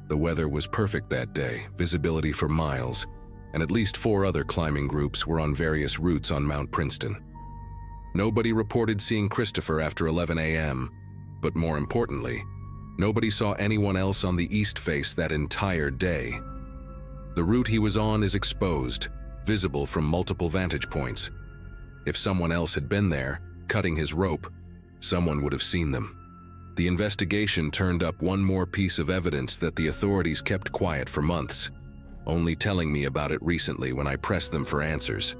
The weather was perfect that day, visibility for miles, and at least 4 other climbing groups were on various routes on Mount Princeton. Nobody reported seeing Christopher after 11 a.m., but more importantly, nobody saw anyone else on the east face that entire day. The route he was on is exposed, visible from multiple vantage points. If someone else had been there, cutting his rope, someone would have seen them. The investigation turned up one more piece of evidence that the authorities kept quiet for months, only telling me about it recently when I pressed them for answers.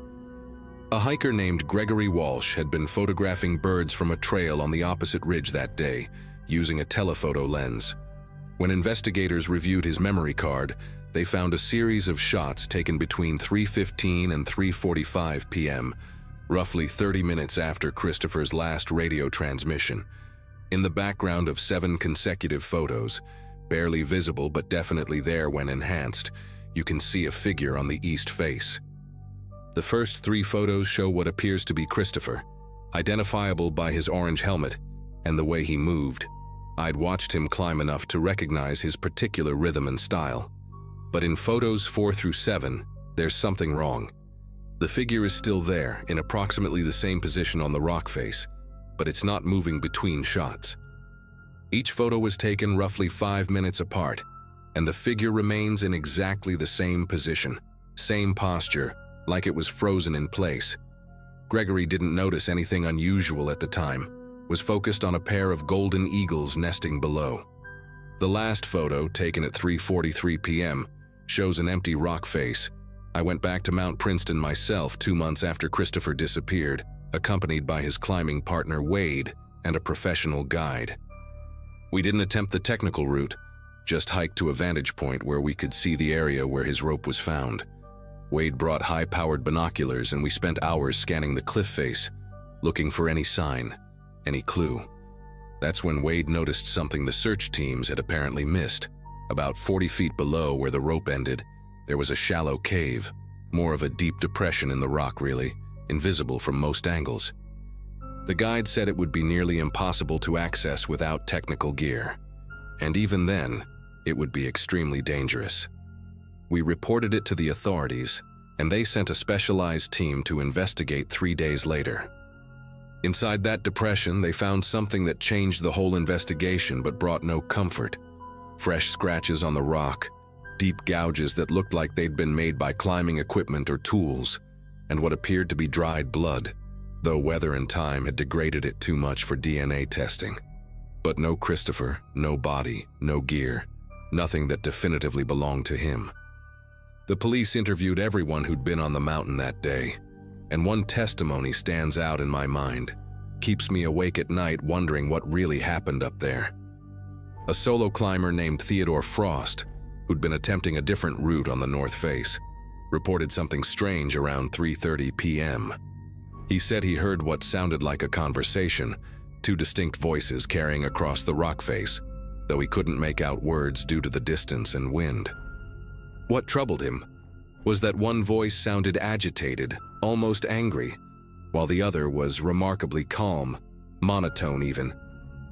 A hiker named Gregory Walsh had been photographing birds from a trail on the opposite ridge that day, using a telephoto lens. When investigators reviewed his memory card, they found a series of shots taken between 3:15 and 3:45 p.m., roughly 30 minutes after Christopher's last radio transmission. In the background of 7 consecutive photos, barely visible but definitely there when enhanced, you can see a figure on the east face. The first 3 photos show what appears to be Christopher, identifiable by his orange helmet and the way he moved. I'd watched him climb enough to recognize his particular rhythm and style. But in photos 4 through 7, there's something wrong. The figure is still there, in approximately the same position on the rock face, but it's not moving between shots. Each photo was taken roughly 5 minutes apart, and the figure remains in exactly the same position, same posture, like it was frozen in place. Gregory didn't notice anything unusual at the time, was focused on a pair of golden eagles nesting below. The last photo, taken at 3:43 p.m., shows an empty rock face. I went back to Mount Princeton myself 2 months after Christopher disappeared, accompanied by his climbing partner Wade and a professional guide. We didn't attempt the technical route, just hiked to a vantage point where we could see the area where his rope was found. Wade brought high-powered binoculars and we spent hours scanning the cliff face, looking for any sign, any clue. That's when Wade noticed something the search teams had apparently missed. About 40 feet below where the rope ended, there was a shallow cave, more of a deep depression in the rock really, invisible from most angles. The guide said it would be nearly impossible to access without technical gear, and even then, it would be extremely dangerous. We reported it to the authorities, and they sent a specialized team to investigate 3 days later. Inside that depression, they found something that changed the whole investigation but brought no comfort. Fresh scratches on the rock, deep gouges that looked like they'd been made by climbing equipment or tools, and what appeared to be dried blood, though weather and time had degraded it too much for DNA testing. But no Christopher, no body, no gear, nothing that definitively belonged to him. The police interviewed everyone who'd been on the mountain that day, and one testimony stands out in my mind, keeps me awake at night wondering what really happened up there. A solo climber named Theodore Frost, who'd been attempting a different route on the north face, reported something strange around 3:30 p.m. He said he heard what sounded like a conversation, two distinct voices carrying across the rock face, though he couldn't make out words due to the distance and wind. What troubled him was that one voice sounded agitated, almost angry, while the other was remarkably calm, monotone even.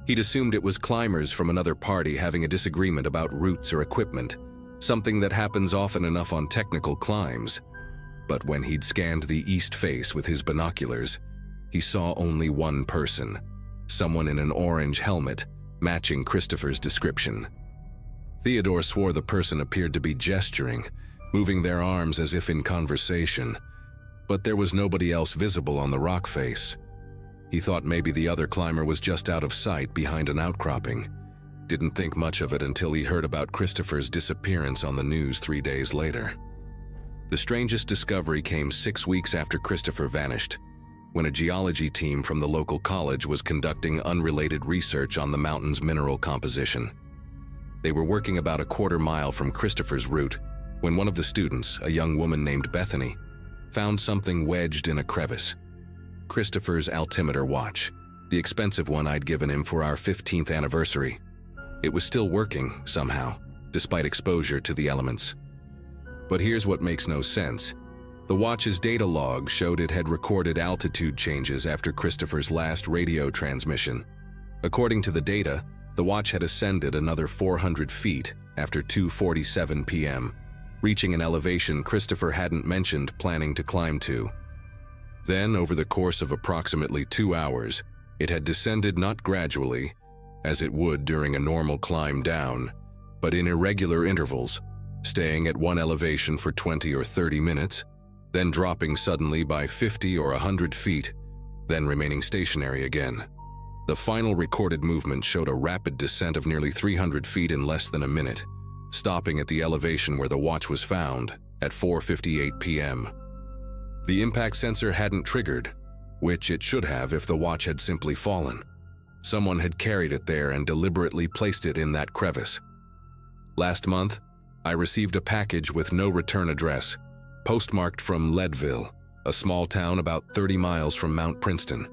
He'd assumed it was climbers from another party having a disagreement about routes or equipment, something that happens often enough on technical climbs. But when he'd scanned the east face with his binoculars, he saw only one person, someone in an orange helmet, matching Christopher's description. Theodore swore the person appeared to be gesturing, moving their arms as if in conversation, but there was nobody else visible on the rock face. He thought maybe the other climber was just out of sight behind an outcropping. Didn't think much of it until he heard about Christopher's disappearance on the news 3 days later. The strangest discovery came 6 weeks after Christopher vanished, when a geology team from the local college was conducting unrelated research on the mountain's mineral composition. They were working about a quarter-mile from Christopher's route when one of the students, a young woman named Bethany, found something wedged in a crevice. Christopher's altimeter watch, the expensive one I'd given him for our 15th anniversary. It was still working, somehow, despite exposure to the elements. But here's what makes no sense. The watch's data log showed it had recorded altitude changes after Christopher's last radio transmission. According to the data, the watch had ascended another 400 feet after 2:47 p.m., reaching an elevation Christopher hadn't mentioned planning to climb to. Then, over the course of approximately 2 hours, it had descended not gradually, as it would during a normal climb down, but in irregular intervals, staying at one elevation for 20 or 30 minutes, then dropping suddenly by 50 or 100 feet, then remaining stationary again. The final recorded movement showed a rapid descent of nearly 300 feet in less than a minute, stopping at the elevation where the watch was found at 4:58 p.m. The impact sensor hadn't triggered, which it should have if the watch had simply fallen. Someone had carried it there and deliberately placed it in that crevice. Last month, I received a package with no return address, postmarked from Leadville, a small town about 30 miles from Mount Princeton.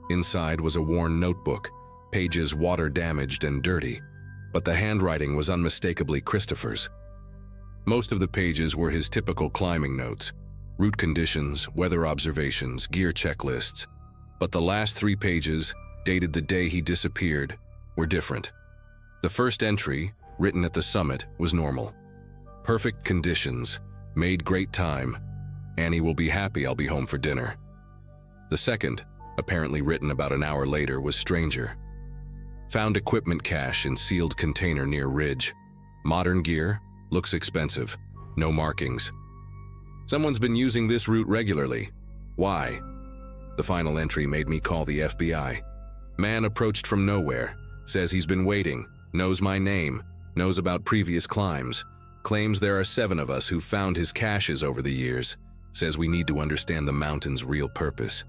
Inside was a worn notebook, pages water-damaged and dirty, but the handwriting was unmistakably Christopher's. Most of the pages were his typical climbing notes, route conditions, weather observations, gear checklists, but the last 3 pages, dated the day he disappeared, were different. The first entry, written at the summit, was normal. Perfect conditions, made great time, Annie will be happy I'll be home for dinner. The second, apparently written about an hour later, was stranger. Found equipment cache in sealed container near ridge. Modern gear, looks expensive, no markings. Someone's been using this route regularly. Why? The final entry made me call the FBI. Man approached from nowhere, says he's been waiting, knows my name, knows about previous climbs, claims there are 7 of us who found his caches over the years, says we need to understand the mountain's real purpose.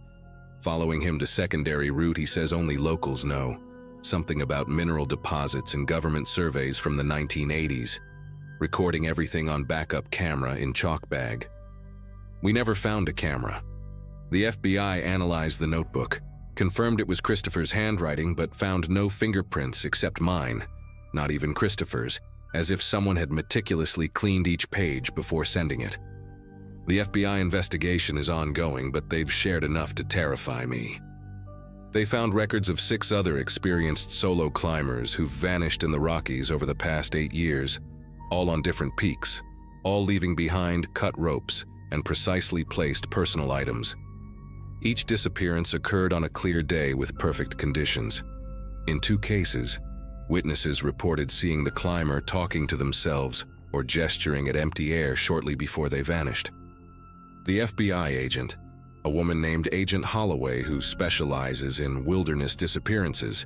Following him to secondary route, he says only locals know, something about mineral deposits and government surveys from the 1980s, recording everything on backup camera in chalk bag. We never found a camera. The FBI analyzed the notebook, confirmed it was Christopher's handwriting, but found no fingerprints except mine, not even Christopher's, as if someone had meticulously cleaned each page before sending it. The FBI investigation is ongoing, but they've shared enough to terrify me. They found records of 6 other experienced solo climbers who've vanished in the Rockies over the past 8 years, all on different peaks, all leaving behind cut ropes and precisely placed personal items. Each disappearance occurred on a clear day with perfect conditions. In 2 cases, witnesses reported seeing the climber talking to themselves or gesturing at empty air shortly before they vanished. The FBI agent, a woman named Agent Holloway who specializes in wilderness disappearances,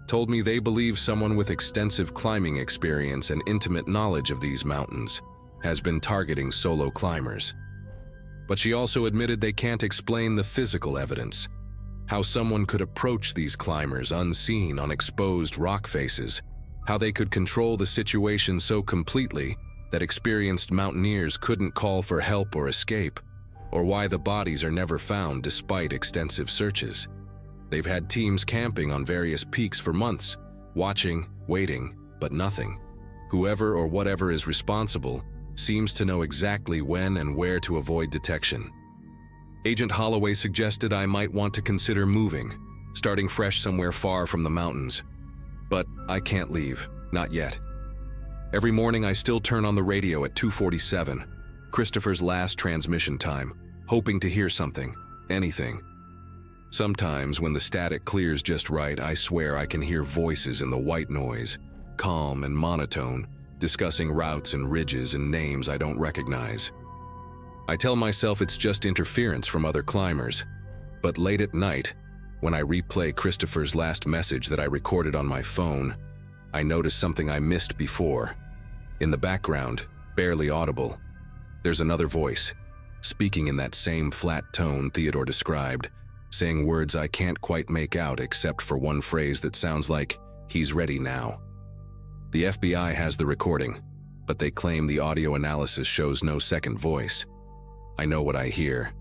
told me they believe someone with extensive climbing experience and intimate knowledge of these mountains has been targeting solo climbers. But she also admitted they can't explain the physical evidence, how someone could approach these climbers unseen on exposed rock faces, how they could control the situation so completely that experienced mountaineers couldn't call for help or escape, or why the bodies are never found despite extensive searches. They've had teams camping on various peaks for months, watching, waiting, but nothing. Whoever or whatever is responsible seems to know exactly when and where to avoid detection. Agent Holloway suggested I might want to consider moving, starting fresh somewhere far from the mountains. But I can't leave, not yet. Every morning I still turn on the radio at 2:47, Christopher's last transmission time, hoping to hear something, anything. Sometimes when the static clears just right, I swear I can hear voices in the white noise, calm and monotone, discussing routes and ridges and names I don't recognize. I tell myself it's just interference from other climbers, but late at night, when I replay Christopher's last message that I recorded on my phone, I notice something I missed before. In the background, barely audible, there's another voice, speaking in that same flat tone Theodore described, saying words I can't quite make out except for one phrase that sounds like, "He's ready now." The FBI has the recording, but they claim the audio analysis shows no second voice. I know what I hear.